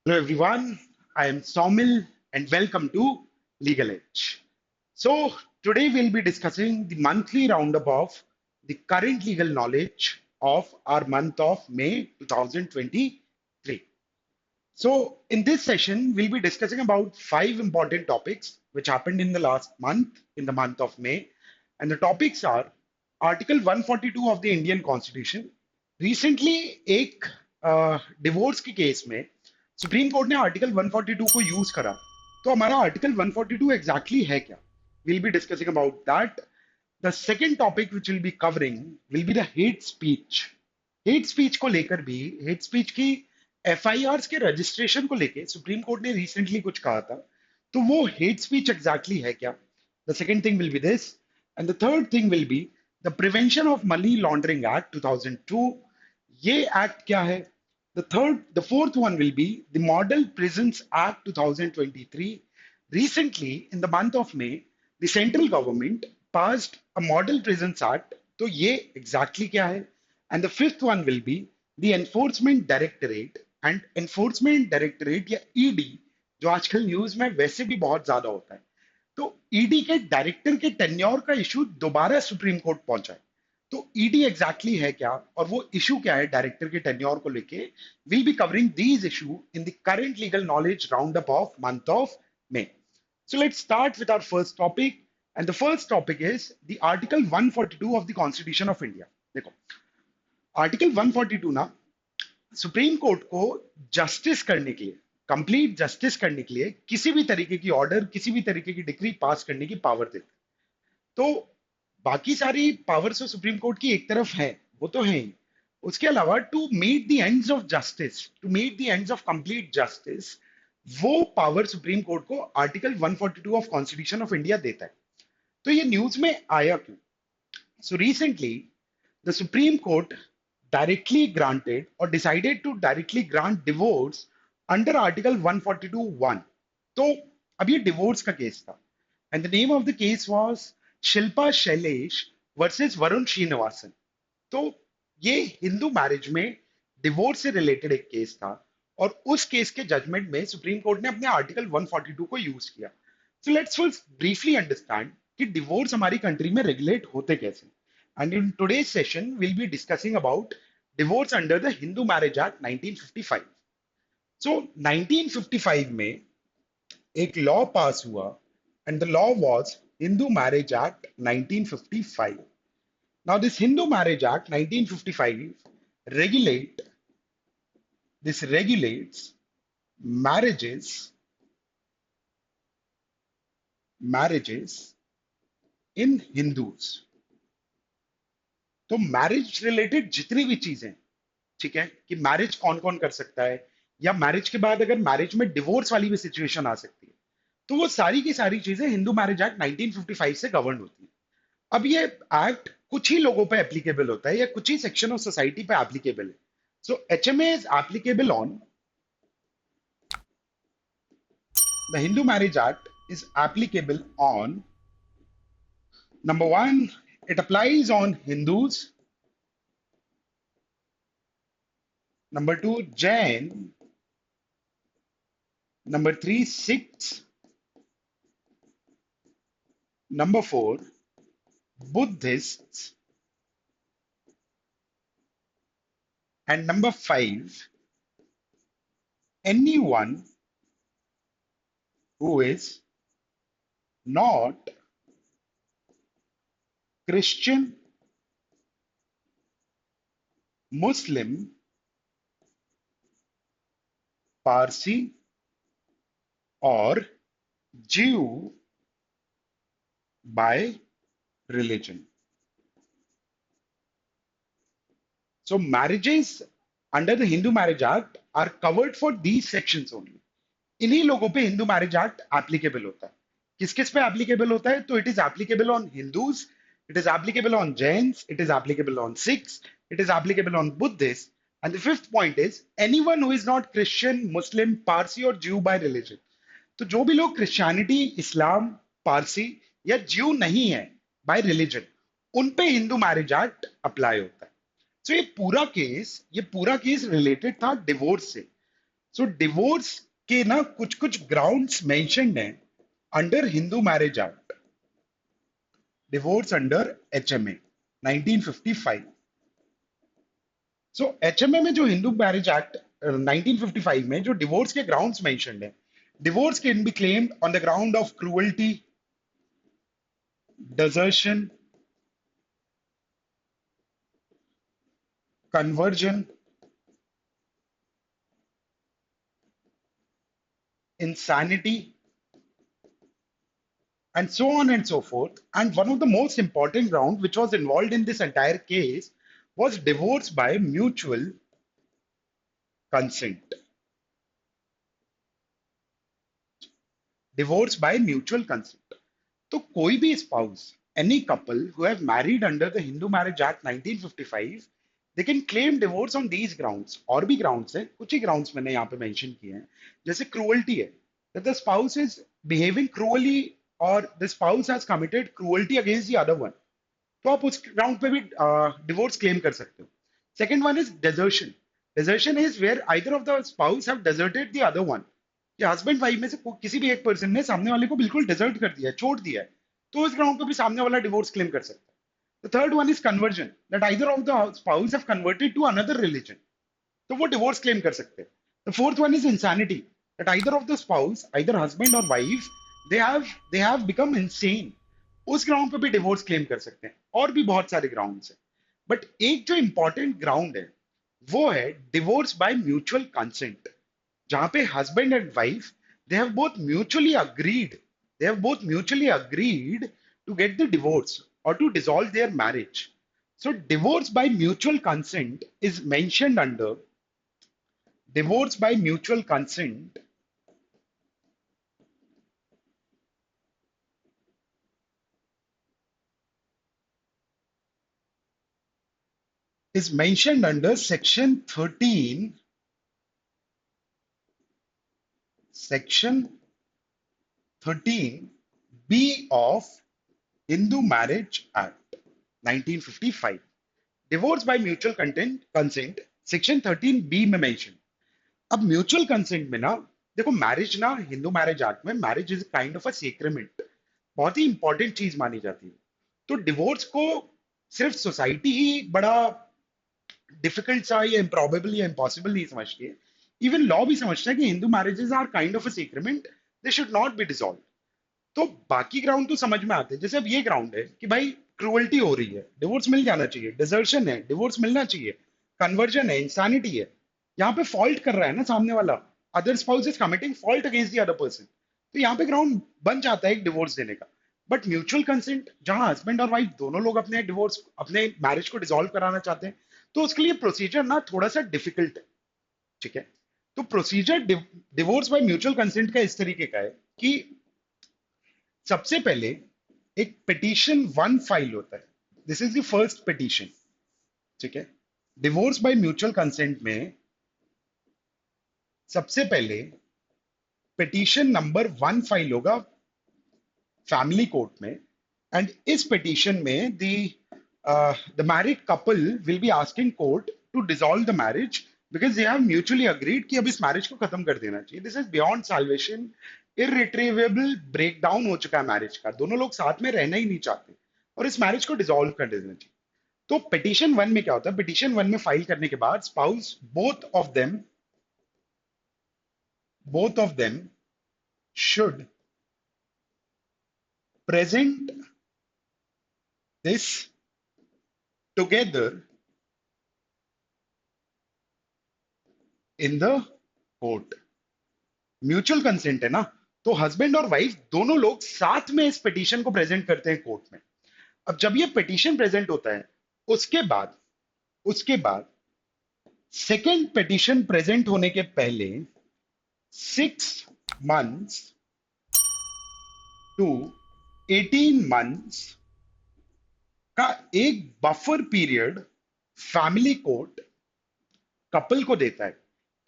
Hello everyone, I am Saumil and welcome to Legal Edge. So today we'll be discussing the monthly roundup of the current legal knowledge of our month of May 2023. So in this session, we'll be discussing about five important topics which happened in the last month, in the month of May. And the topics are Article 142 of the Indian Constitution. Recently एक divorce के case में Supreme Court ने article 142 को use करा। तो हमारा article 142 exactly है क्या? We'll be discussing about that. The second topic which we'll be covering will be the hate speech. Hate speech को लेकर भी, हेट स्पीच की एफआईआर के रजिस्ट्रेशन को लेकर सुप्रीम कोर्ट ने रिसेंटली कुछ कहा था। तो वो हेट स्पीच एग्जैक्टली है क्या? The second thing will be this, and the third thing will be the prevention of money laundering act 2002। ये एक्ट क्या है? The fourth one will be the Model Prisons Act 2023. Recently, in the month of May, the central government passed a Model Prisons Act. तो ये exactly क्या है? And the fifth one will be the Enforcement Directorate. And Enforcement Directorate या ED, जो आजकल news में वैसे भी बहुत ज्यादा होता है, तो ईडी के डायरेक्टर के टेन्योर का इशू दोबारा सुप्रीम कोर्ट पहुंचा है। तो ईडी एग्जैक्टली है क्या और वो इशू क्या है डायरेक्टर के टेन्योर को लेके? Will be covering these issue in the current legal knowledge round up of month of May. So let's start with our first topic, and the first topic is the Article 142 of the Constitution of India. देखो, article 142 ना supreme Court को justice करने के लिए, complete justice करने के लिए किसी भी तरीके की ऑर्डर, किसी भी तरीके की डिक्री पास करने की पावर देता है। तो बाकी सारी पावर्स तो सुप्रीम कोर्ट की एक तरफ है, वो तो है ही। उसके अलावा to meet the ends of justice, to meet the ends of complete justice, वो पावर सुप्रीम कोर्ट को article 142 of constitution of India देता है। तो ये न्यूज में आया क्यों? So recently the Supreme Court directly granted or decided to directly grant divorce under article 142(1). तो अब ये डिवोर्स का केस था, and the name of the case was Shilpa Shailesh versus Varun Srinivasan. तो ये हिंदू मैरिज में डिवोर्स से रिलेटेड एक केस था, और उस केस के जजमेंट में सुप्रीम कोर्ट ने अपने आर्टिकल 142 को यूज किया। So let's first briefly understand कि डिवोर्स हमारी कंट्री में रेगुलेट होते कैसे। And in today's session will be discussing about divorce under the Hindu marriage act 1955। सो 1955 में एक लॉ पास हुआ, and the law was Hindu marriage act 1955। Now, this Hindu Marriage Act 1955 regulate this regulates marriages in Hindus। तो marriage related जितनी भी चीजें, ठीक है, कि मैरिज कौन कौन कर सकता है, या मैरिज के बाद अगर मैरिज में डिवोर्स वाली भी सिचुएशन आ सकती है, तो वो सारी की सारी चीजें हिंदू मैरिज एक्ट 1955 से गवर्न होती है। अब ये एक्ट कुछ ही लोगों पे एप्लीकेबल होता है, या कुछ ही सेक्शन ऑफ सोसाइटी पे एप्लीकेबल है। So HMA is applicable on the Hindu marriage act, is applicable on number one, it applies on Hindus. Number two, Jain. Number three, Sikhs. Number four, Buddhists. And number five, anyone who is not Christian, Muslim, Parsi, or Jew by religion. So marriages under the Hindu Marriage Act are covered for these sections only. इन्हीं लोगों पे Hindu marriage act applicable होता है। किस किस पे applicable होता है? तो it is applicable on Hindus, it is applicable on Jains, it is applicable on Sikhs, it is applicable on Buddhist, and the fifth point is anyone who is not Christian, Muslim, Parsi और Jew bye religion. तो जो भी लोग Christianity, इस्लाम, पारसी या ज्यू नहीं है bye religion, उन पे हिंदू मैरिज एक्ट अप्लाई होता है। सो ये पूरा केस रिलेटेड था डिवोर्स से। सो डिवोर्स के ना कुछ कुछ ग्राउंड्स मेंशन्ड हैं under Hindu marriage act, divorce under HMA 1955। सो एचएमए में जो हिंदू मैरिज एक्ट 1955 में जो डिवोर्स के ग्राउंड्स मेंशन्ड है, divorce can be claimed on the ground of cruelty, desertion, conversion, insanity, and so on and so forth. And one of the most important ground which was involved in this entire case was divorce by mutual consent. Divorce by mutual consent. तो कोई भी spouse, any couple who have married under the Hindu Marriage Act 1955, they can claim divorce on these grounds. और भी grounds है, कुछ ही grounds मैंने यहाँ पे mention किए हैं, जैसे cruelty है, that the spouse is behaving cruelly or the spouse has committed cruelty against the other one, तो आप उस ग्राउंड पे भी डिवोर्स क्लेम कर सकते हो। Second one is desertion. Desertion is where either of the spouse have deserted the other one, कि husband wife में से किसी भी एक पर्सन ने सामने वाले को बिल्कुल डेजर्ट कर दिया है, छोड़ दिया है, तो उस ग्राउंड पे भी सामने वाला डिवोर्स क्लेम कर सकता है। The third one is conversion, that either of the spouse have converted to another religion, तो वो डिवोर्स क्लेम कर सकते हैं। The fourth one is insanity, that either of the spouse, either husband और wife, they have they have become insane, उस ground पे भी divorce claim कर सकते हैं। और भी बहुत सारे ग्राउंड्स हैं, बट एक जो इंपॉर्टेंट ग्राउंड है वो है डिवोर्स बाय म्यूचुअल कंसेंट, जहां पे husband and wife they have both mutually agreed, they have both mutually agreed to get the divorce और to dissolve their marriage. So divorce by mutual consent is mentioned under divorce by mutual consent is mentioned under section 13 B of Hindu Marriage Act 1955. Divorce by mutual consent section 13 B में mention। अब mutual consent में ना, देखो marriage ना Hindu marriage act में marriage is kind of a sacrament, बहुत ही important चीज मानी जाती है। तो डिवोर्स को सिर्फ सोसाइटी ही बड़ा डिफिकल्ट सा या इम्प्रॉबेबल या इम्पॉसिबल नहीं समझती है, इवन लॉ भी समझता है कि Hindu marriages are kind of a sacrament, they should not be dissolve. तो बाकी ग्राउंड तो समझ में आते हैं, जैसे अब ये ग्राउंड है कि भाई क्रूअल्टी हो रही है, डिवोर्स मिल जाना चाहिए, डिजर्शन है, डिवोर्स मिलना चाहिए, कन्वर्जन है, इंसानिटी है, यहाँ पे फॉल्ट कर रहा है ना सामने वाला, other spouse is committing fault against the other person, तो यहाँ पे ग्राउंड बन जाता है एक डिवोर्स देने का। बट म्यूचुअल कंसेंट जहां हस्बैंड और वाइफ दोनों लोग अपने डिवोर्स अपने मैरिज को डिसॉल्व कराना चाहते हैं, तो उसके लिए प्रोसीजर ना थोड़ा सा डिफिकल्ट है, ठीक है। तो procedure divorce by mutual consent का इस तरीके का है कि सबसे पहले एक पिटीशन वन फाइल होता है, this is the first petition, ठीक है। डिवोर्स बाय म्यूचुअल कंसेंट में सबसे पहले पिटीशन नंबर वन फाइल होगा फैमिली कोर्ट में, एंड इस पिटीशन में the married couple will be asking court to dissolve the marriage because they have mutually agreed कि अब इस मैरिज को खत्म कर देना चाहिए, this is beyond salvation, irretrievable breakdown हो चुका है मैरिज का, दोनों लोग साथ में रहना ही नहीं चाहते और इस मैरिज को डिसॉल्व कर देना चाहिए। तो पिटीशन वन में क्या होता है, पिटीशन वन में फाइल करने के बाद spouse both of them should present this together in the court। Mutual consent है ना, तो हस्बैंड और वाइफ दोनों लोग साथ में इस पिटीशन को प्रेजेंट करते हैं कोर्ट में। अब जब ये पिटीशन प्रेजेंट होता है, उसके बाद सेकेंड पिटीशन प्रेजेंट होने के पहले 6 months to 18 months का एक buffer period family court couple को देता है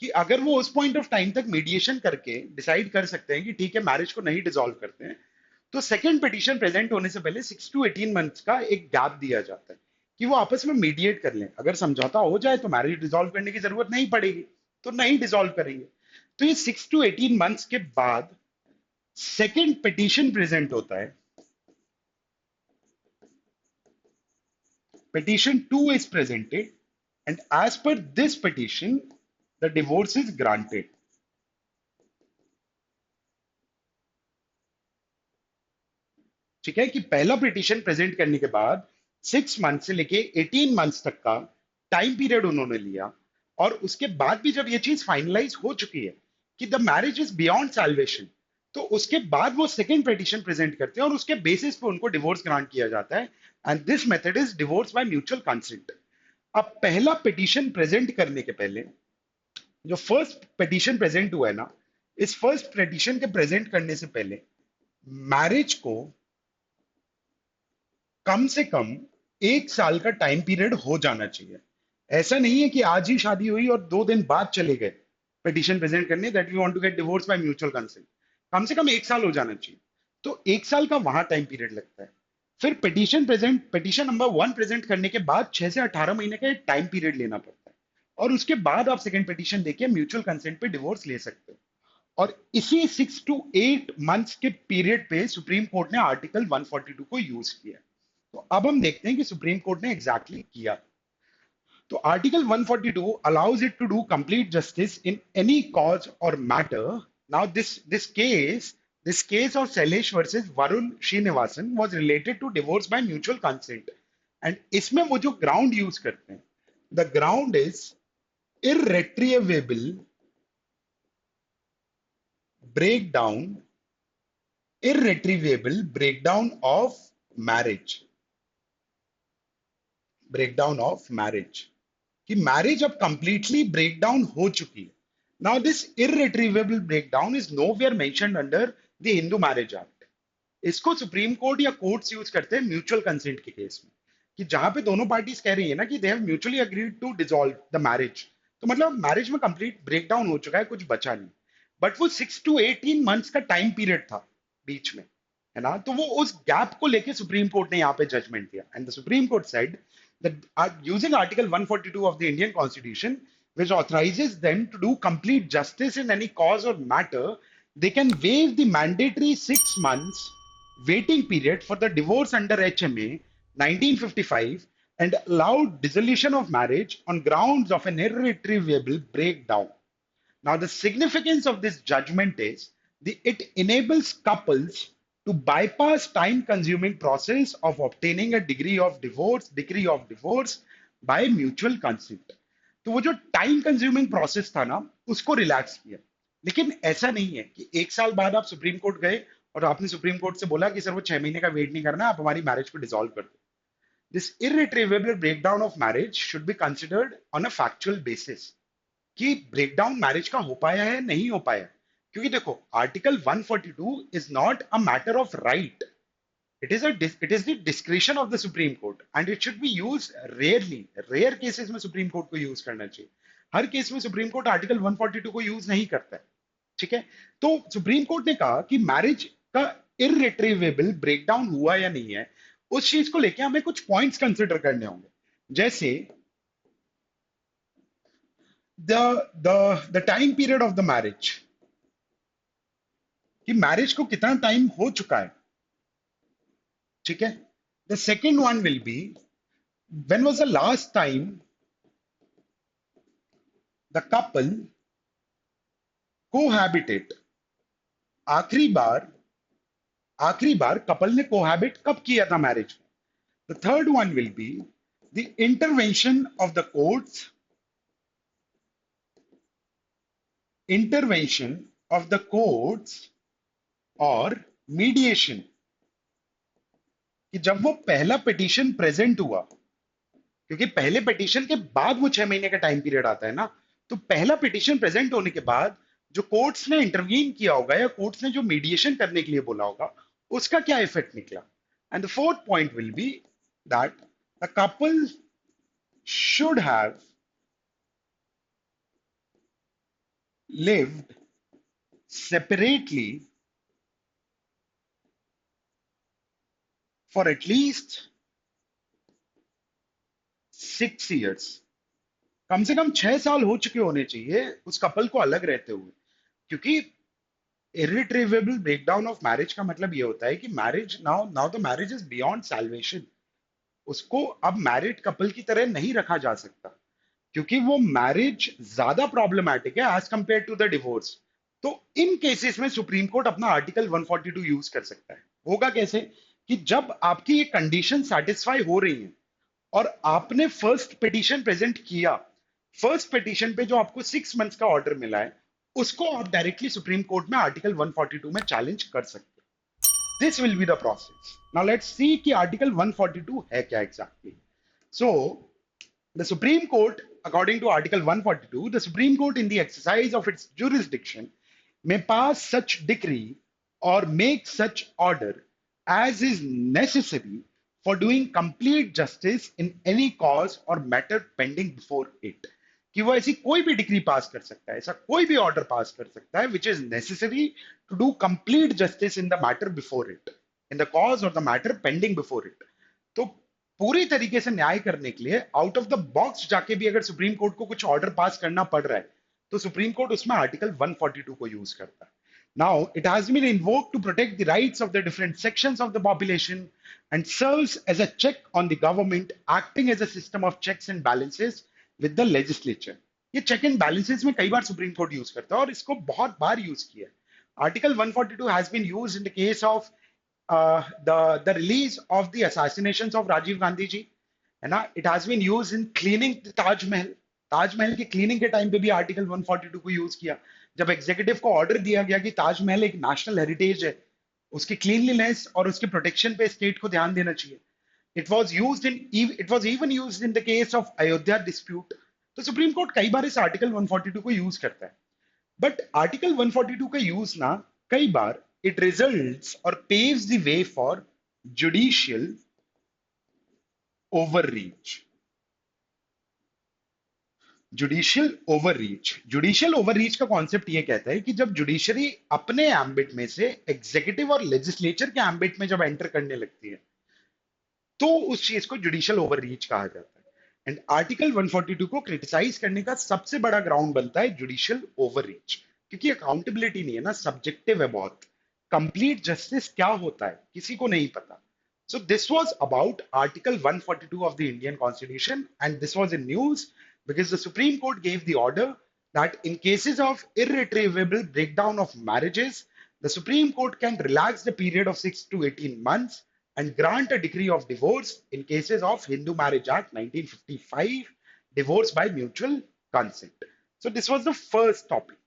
कि अगर वो उस पॉइंट ऑफ टाइम तक मीडिएशन करके डिसाइड कर सकते हैं कि ठीक है मैरिज को नहीं डिसॉल्व करते हैं, तो सेकंड पिटीशन प्रेजेंट होने से पहले 6 to 18 months का एक गैप दिया जाता है कि वो आपस में मीडिएट कर लें, अगर समझौता हो जाए तो मैरिज डिसॉल्व करने की जरूरत नहीं पड़ेगी, तो नहीं डिसॉल्व करेंगे। तो ये 6 to 18 months के बाद सेकेंड पिटीशन प्रेजेंट होता है. Petition 2 is presented, and as per this petition, the divorce is granted. ठीक है कि पहला पिटीशन प्रेजेंट करने के बाद 6 मंथ से लेके 18 मंथ्स तक का टाइम पीरियड उन्होंने लिया, और उसके बाद भी जब ये चीज फाइनलाइज हो चुकी है कि the marriage is beyond salvation, तो उसके बाद वो सेकेंड पिटीशन प्रेजेंट करते हैं और उसके बेसिस पे उनको डिवोर्स ग्रांट किया जाता है. And this method is divorce by mutual consent. अब पहला पिटीशन प्रेजेंट करने के पहले जो फर्स्ट पिटीशन प्रेजेंट हुआ है ना, इस फर्स्ट पिटीशन के प्रेजेंट करने से पहले मैरिज को कम से कम 1 साल का टाइम पीरियड हो जाना चाहिए. ऐसा नहीं है कि आज ही शादी हुई और 2 दिन बाद चले गए पिटीशन प्रेजेंट करने that we want to get divorce by mutual consent. कम से कम 1 साल हो जाना चाहिए. तो 1 साल का वहां टाइम पीरियड लगता है. फिर पिटीशन नंबर 1 प्रेजेंट करने के बाद 6 से 18 महीने का टाइम पीरियड लेना पड़ता है, और उसके बाद आप सेकंड पिटीशन देके म्यूचुअल कंसेंट पे डिवोर्स ले सकते हो. और इसी 6 to 8 मंथ्स के पीरियड पे सुप्रीम कोर्ट ने आर्टिकल 142 को यूज किया. तो अब हम देखते हैं कि सुप्रीम कोर्ट ने एग्जैक्टली किया. तो article 142 allows it to do complete justice in any cause or matter. Now this case of Sailesh versus Varun Srinivasan was related to divorce by mutual consent. And इसमें वो जो ground use करते हैं, the ground is irretrievable breakdown irretrievable breakdown of marriage कि marriage अब completely breakdown हो चुकी है. Now this irretrievable breakdown is nowhere mentioned under the Hindu marriage act. इसको सुप्रीम कोर्ट या कोर्ट्स यूज करते हैं म्यूचुअल कंसेंट के केस में, कि जहां पे दोनों पार्टीज कह रही है ना कि they have mutually agreed to dissolve the marriage, तो मतलब मैरिज में कंप्लीट ब्रेकडाउन हो चुका है, कुछ बचा नहीं. बट वो 6 to 18 मंथ्स का टाइम पीरियड था बीच में, है ना. तो वो उस गैप को लेके सुप्रीम कोर्ट ने यहाँ पे जजमेंट दिया. And the Supreme court said that using Article 142 of the Indian Constitution, which authorizes them to do complete justice in any cause or matter, they can waive the mandatory 6 months waiting period for the divorce under HMA 1955 and allow dissolution of marriage on grounds of an irretrievable breakdown. Now, the significance of this judgment is it enables couples to bypass time-consuming process of obtaining a decree of divorce by mutual consent. तो वो जो time consuming process था ना, उसको relax किया. लेकिन ऐसा नहीं है कि 1 साल बाद आप सुप्रीम कोर्ट गए और आपने सुप्रीम कोर्ट से बोला कि सर वो 6 महीने का वेट नहीं करना, आप हमारी मैरिज को डिसॉल्व कर दो. This irretrievable breakdown of marriage should be considered on a factual basis कि ब्रेकडाउन मैरिज का हो पाया है नहीं हो पाया. क्योंकि देखो article 142 is not a matter of right, it is the discretion of the Supreme Court and it should be use rarely. Rare cases में सुप्रीम कोर्ट को यूज करना चाहिए. हर केस में सुप्रीम कोर्ट आर्टिकल 142 को यूज नहीं करता है. ठीक है. तो सुप्रीम कोर्ट ने कहा कि मैरिज का इररिट्रीवेबल ब्रेकडाउन हुआ या नहीं है, उस चीज को लेके हमें कुछ पॉइंट्स कंसिडर करने होंगे. जैसे the time period of the marriage, कि मैरिज को कितना टाइम हो चुका है. ठीक है. The second one will be when was the last time the couple cohabited. आखिरी बार कपल ने कोहैबिट कब किया था मैरिज में. The third one will be the intervention of the courts और मीडिएशन, कि जब वो पहला पिटीशन प्रेजेंट हुआ, क्योंकि पहले पिटीशन के बाद वो 6 महीने का टाइम पीरियड आता है ना, तो पहला पिटीशन प्रेजेंट होने के बाद जो कोर्ट्स ने इंटरवीन किया होगा या कोर्ट्स ने जो मीडिएशन करने के लिए बोला होगा, उसका क्या इफेक्ट निकला. And the fourth point will B that the couple should have lived separately for at least 6 years. कम से कम 6 साल हो चुके होने चाहिए उस कपल को अलग रहते हुए. क्योंकि इरिट्रीवेबल ब्रेकडाउन ऑफ मैरिज का मतलब ये होता है कि marriage now now the marriage is beyond salvation. उसको अब मैरिड कपल की तरह नहीं रखा जा सकता, क्योंकि वो मैरिज ज्यादा प्रॉब्लमैटिक है as compare to the divorce. तो इन केसेस में सुप्रीम कोर्ट अपना आर्टिकल 142 यूज कर सकता है। होगा कैसे कि जब आपकी ये कंडीशन सेटिस्फाई हो रही है और आपने फर्स्ट पिटीशन प्रेजेंट किया, फर्स्ट पिटीशन पे जो आपको 6 मंथ्स का ऑर्डर मिला है, उसको आप डायरेक्टली सुप्रीम कोर्ट में आर्टिकल 142 में चैलेंज कर सकते हो। This will be the process. Now let's see कि आर्टिकल 142 है क्या exactly. So the Supreme Court, according to Article 142, the Supreme Court, in the exercise of its jurisdiction, may pass such decree or make such order as is necessary for doing complete justice in any cause or matter pending before it. कि वो ऐसी कोई भी degree पास कर सकता है, ऐसा कोई भी ऑर्डर पास कर सकता है which is necessary to do complete justice in the matter before it, in the cause और the matter pending before it. तो पूरी तरीके से न्याय करने के लिए आउट ऑफ द बॉक्स जाके भी अगर सुप्रीम कोर्ट को कुछ ऑर्डर पास करना पड़ रहा है, तो सुप्रीम कोर्ट उसमें आर्टिकल 142 को यूज करता है। Now, it has been invoked to protect the rights of the different sections of the population and serves as a check on the government, acting as a system of checks and balances with the legislature. ये check and balances में कई बार supreme court use करता है और इसको बहुत बार use किया है। Article 142 has been used in the case of the release of the assassinations of Rajiv Gandhi ji, है ना। It has been used in cleaning the Taj Mahal. Taj Mahal की क्लीनिंग के टाइम पे भी आर्टिकल 142 को यूज किया, जब एग्जीक्यूटिव को ऑर्डर दिया गया कि ताजमहल एक नेशनल हेरिटेज है, उसकी क्लीनलीनेस और उसके प्रोटेक्शन पे स्टेट को ध्यान देना चाहिए। It was even used in the case of Ayodhya dispute. तो सुप्रीम कोर्ट कई बार इस आर्टिकल 142 को यूज करता है। बट आर्टिकल 142 का यूज ना कई बार इट रिजल्ट्स और paves the way for judicial overreach. Judicial overreach का कॉन्सेप्ट ये कहता है कि जब जुडिशरी अपने एम्बिट में से एग्जीक्यूटिव और लेजिस्लेचर के एम्बिट में जब एंटर करने लगती है, तो उस चीज को जुडिशियल ओवररीच कहा जाता है। एंड आर्टिकल 142 को क्रिटिसाइज करने का सबसे बड़ा ग्राउंड बनता है जुडिशियल ओवररीच, क्योंकि अकाउंटेबिलिटी नहीं है ना, सब्जेक्टिव है बहुत। कंप्लीट जस्टिस क्या होता है किसी को नहीं पता। So this was about Article 142 of the Indian Constitution, and this was in news because the Supreme Court gave the order that in cases of irretrievable breakdown of marriages, the Supreme Court can relax the period of 6 to 18 months and grant a decree of divorce in cases of Hindu Marriage Act 1955, divorce by mutual consent. So this was the first topic.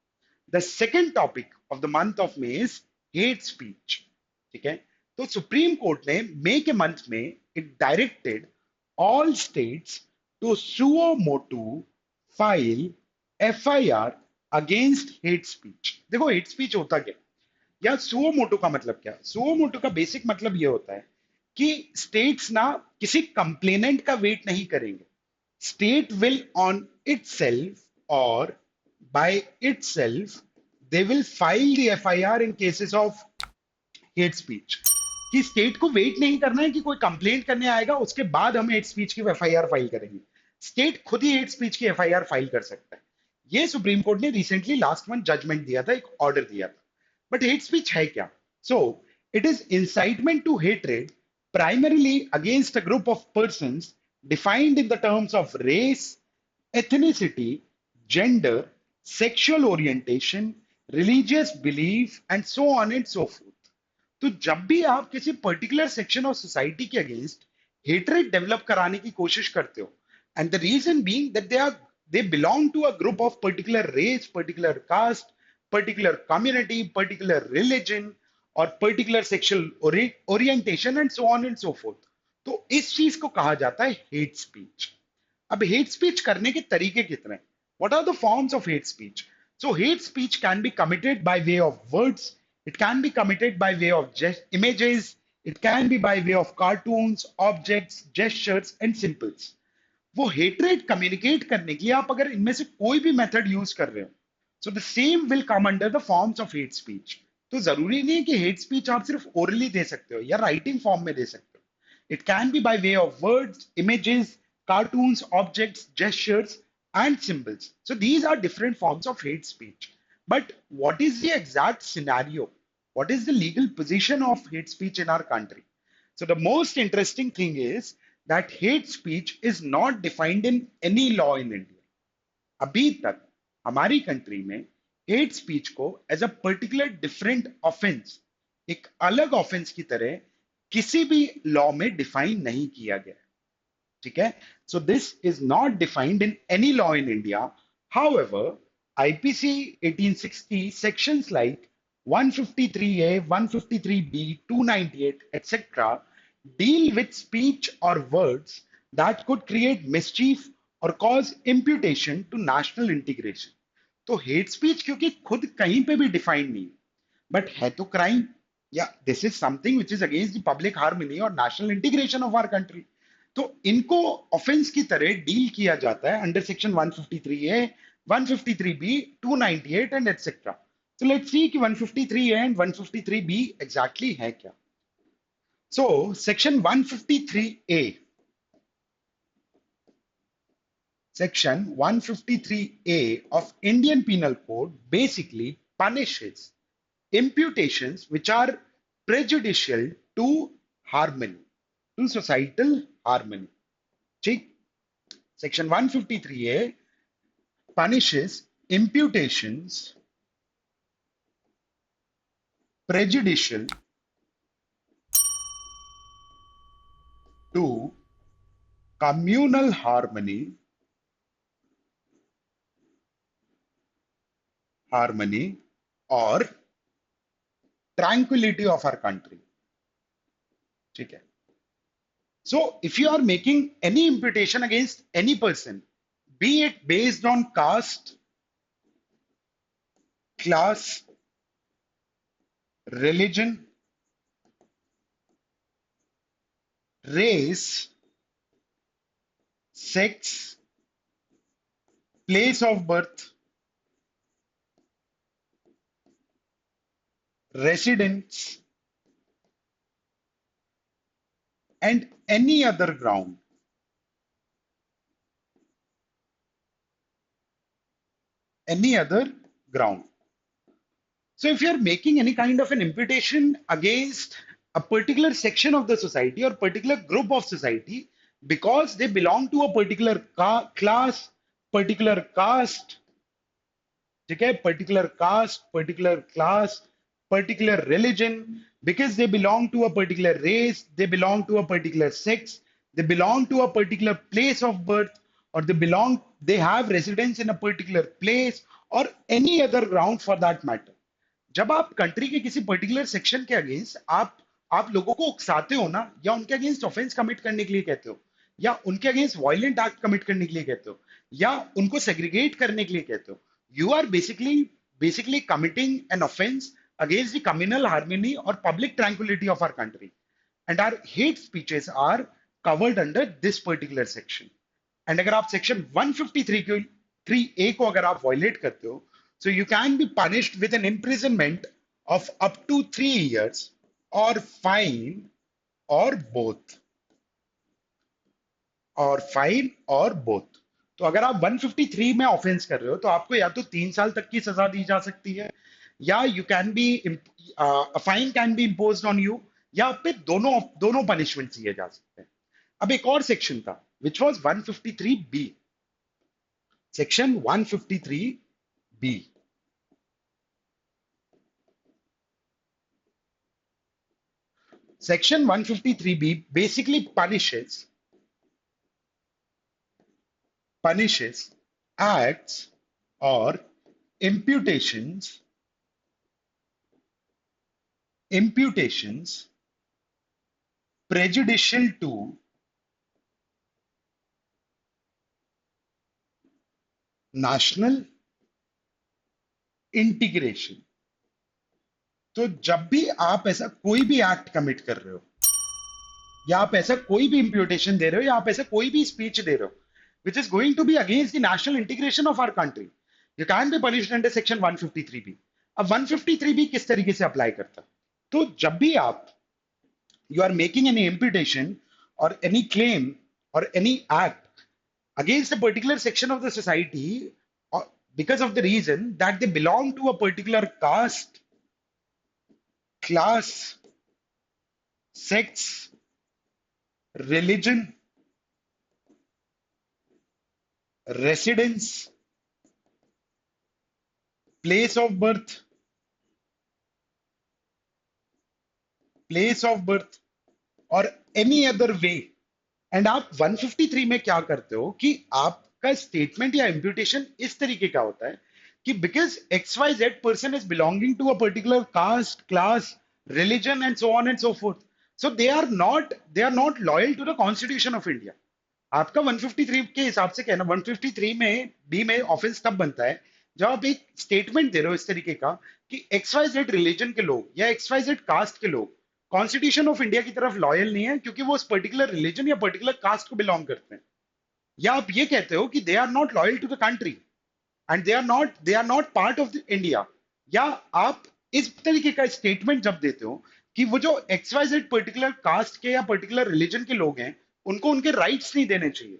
The second topic of the month of May is hate speech. ठीक है, तो supreme Court ने मई के month में it directed all states to suo motu file FIR against hate speech. देखो hate speech होता क्या, या सुओ मोटो का मतलब क्या। सुओ मोटो का बेसिक मतलब ये होता है कि स्टेट्स ना किसी कंप्लेनेंट का वेट नहीं करेंगे। स्टेट विल ऑन इटसेल्फ और by itself they will file the FIR in cases of hate speech। कि स्टेट को वेट नहीं करना है कि कोई कंप्लेंट करने आएगा उसके बाद हम हेट स्पीच की एफआईआर फाइल करेंगे। स्टेट खुद ही हेट स्पीच की एफआईआर फाइल कर सकता है। ये सुप्रीम कोर्ट ने रिसेंटली लास्ट मंथ जजमेंट दिया था, एक ऑर्डर दिया था। बट हेट स्पीच है क्या? So it is incitement to hatred primarily against a group of persons defined in the terms of race, ethnicity, gender, sexual orientation, religious belief, and so on and so forth। तो जब भी आप किसी particular section of society के against hatred develop कराने की कोशिश करते हो, and the reason being that they belong to a group of particular race, particular caste, particular community, particular religion और particular sexual orientation and so on and so forth, तो इस चीज को कहा जाता है हेट स्पीच। अब हेट स्पीच करने के तरीके कितने? What are the forms of hate speech? So hate speech can be committed by way of words, it can be committed by way of images, it can be by way of cartoons, objects, gestures and symbols। वो hatred communicate करने के लिए आप अगर इनमें से कोई भी मेथड यूज कर रहे हो, so the same will come under the forms of hate speech. तो जरूरी नहीं है कि हेट स्पीच आप सिर्फ ओरली दे सकते हो या राइटिंग फॉर्म में दे सकते हो। It can be by way of words, images, cartoons, objects, gestures and symbols। So these are different forms of hate speech। But what is the exact scenario? What is the legal position of hate speech in our country? So the most interesting thing is that hate speech is not defined in any law in India. अभी तक हमारी country में hate speech को as a particular different offence, एक अलग offence की तरह किसी भी लॉ में डिफाइन नहीं किया गया है। ठीक है, so this is not defined in any law in India. However, IPC 1860 sections like 153A, 153B, 298 etc deal with speech or words that could create mischief or cause imputation to national integration। तो hate speech क्योंकि खुद कहीं पे भी define नहीं but है तो crime, या this is something which is against the public harmony और national integration of our country. तो इनको ऑफेंस की तरह डील किया जाता है under section 153A, 153B, 298 and etcetera. तो लेट्स सी कि 153A एंड 153B एग्जैक्टली है क्या। So section 153A, Section 153A of Indian Penal Code basically punishes imputations which are prejudicial to harmony, to societal harmony। ठीक, Section 153A punishes imputations prejudicial to communal harmony or tranquility of our country। ठीक है, so if you are making any imputation against any person, be it based on caste, class, religion, race, sex, place of birth, residence, and any other ground, so if you are making any kind of an imputation against a particular section of the society or particular group of society because they belong to a particular class, particular caste, ठीक है, particular caste, particular class, particular religion, because they belong to a particular race, they belong to a particular sex, they belong to a particular place of birth, or they have residence in a particular place, or any other ground for that matter। जब आप country के किसी particular section के against आप लोगों को उकसाते हो ना, या उनके अगेंस्ट ऑफेंस कमिट करने के लिए कहते हो, या उनके अगेंस्ट वायलेंट एक्ट कमिट करने के लिए कहते हो, या उनको सेग्रीगेट करने के लिए कहते हो, you are basically committing an offense against the communal harmony or public tranquility of our country, and our hate speeches are covered under this particular section। and अगर आप सेक्शन 153 को 3A को अगर आप वायलेट करते हो, so you can be punished with an imprisonment of up to 3 years or fine or both, तो अगर आप 153 में ऑफेंस कर रहे हो तो आपको या तो 3 साल तक की सजा दी जा सकती है, या you can be fine can be imposed on you, या आप पे दोनों पनिशमेंट दिए जा सकते हैं। अब एक और सेक्शन था which was 153B, section 153B। Section 153B basically punishes acts or imputations prejudicial to national integration। तो जब भी आप ऐसा कोई भी एक्ट कमिट कर रहे हो, या आप ऐसा कोई भी इंप्यूटेशन दे रहे हो, या आप ऐसा कोई भी स्पीच दे रहे हो which is going to be against the national integration of our country, you can be punished under section 153B। अब 153B किस तरीके से अप्लाई करता है? तो जब भी आप you are making any imputation or any claim or any act against a particular section of the society, because of the reason that they belong to a particular caste, class, sex, religion, residence, place of birth, place of birth, और any other way. And आप 153 में क्या करते हो कि आपका statement या imputation इस तरीके का होता है कि because X Y Z person is belonging to a particular caste, class, religion and so on and so forth, so they are not loyal to the constitution of India. आपका 153 के हिसाब से कहना, 153 में बी में ऑफेंस तब बनता है जब आप एक स्टेटमेंट दे रहे हो इस तरीके का कि एक्स वाई जेड रिलीजन के लोग या एक्स वाई जेड कास्ट के लोग कॉन्स्टिट्यूशन ऑफ इंडिया की तरफ लॉयल नहीं है क्योंकि वो उस पर्टिकुलर रिलीजन या पर्टिकुलर कास्ट को बिलोंग करते हैं. या आप ये कहते हो कि they are not loyal to the country and they are not part of the India. या आप इस तरीके का स्टेटमेंट जब देते हो कि वो जो X Y Z particular caste के या पर्टिकुलर रिलीजन के लोग हैं उनको उनके राइट्स नहीं देने चाहिए.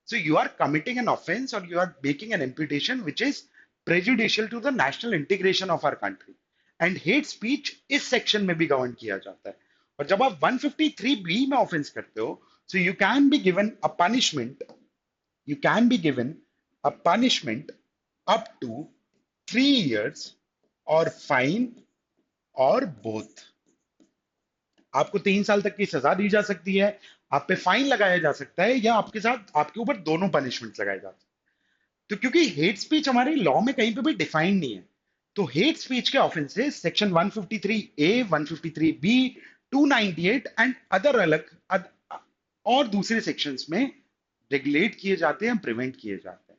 So you are committing an offence और you are making an imputation which is prejudicial to the national integration of our country. And hate speech इस सेक्शन में भी गवर्न किया जाता है. और जब आप 153 बी में ऑफेंस करते हो, so you can be given a punishment, you can be given a punishment up to 3 years or fine or both. आपको 3 साल तक की सजा दी जा सकती है, आप पे फाइन लगाया जा सकता है, या आपके साथ आपके ऊपर दोनों पनिशमेंट लगाए जाते हैं. तो क्योंकि हेट स्पीच हमारे लॉ में कहीं पे भी डिफाइंड नहीं है, तो हेट स्पीच के offences section 153A, 153B, 298 and other और दूसरे सेक्शंस में रेगुलेट किए जाते हैं, प्रिवेंट किए जाते हैं.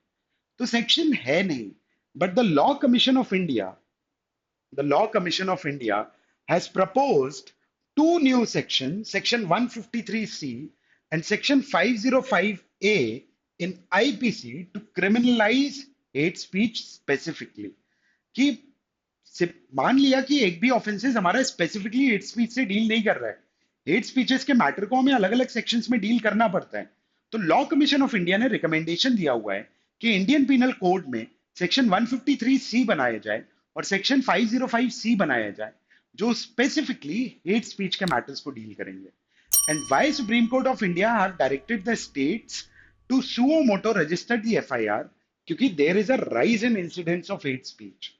तो सेक्शन है नहीं, but the law commission of India has proposed two new sections, section 153C and section 505A in IPC to criminalize hate speech specifically. कि मान लिया कि एक भी ऑफेंसेस हमारा स्पेसिफिकली हेट स्पीच से डील नहीं कर रहा है, हेट स्पीचेस के मैटर को हमें अलग अलग सेक्शंस में डील करना पड़ता है. तो लॉ कमीशन ऑफ इंडिया ने रिकमेंडेशन दिया हुआ है कि इंडियन पीनल कोड में सेक्शन 153C बनाया जाए और सेक्शन 505C बनाया जाए जो स्पेसिफिकली हेट स्पीच के मैटर्स को डील करेंगे. And why supreme court of India have directed the states to suo motu register the FIR क्योंकि there is a rise in incidents of hate speech.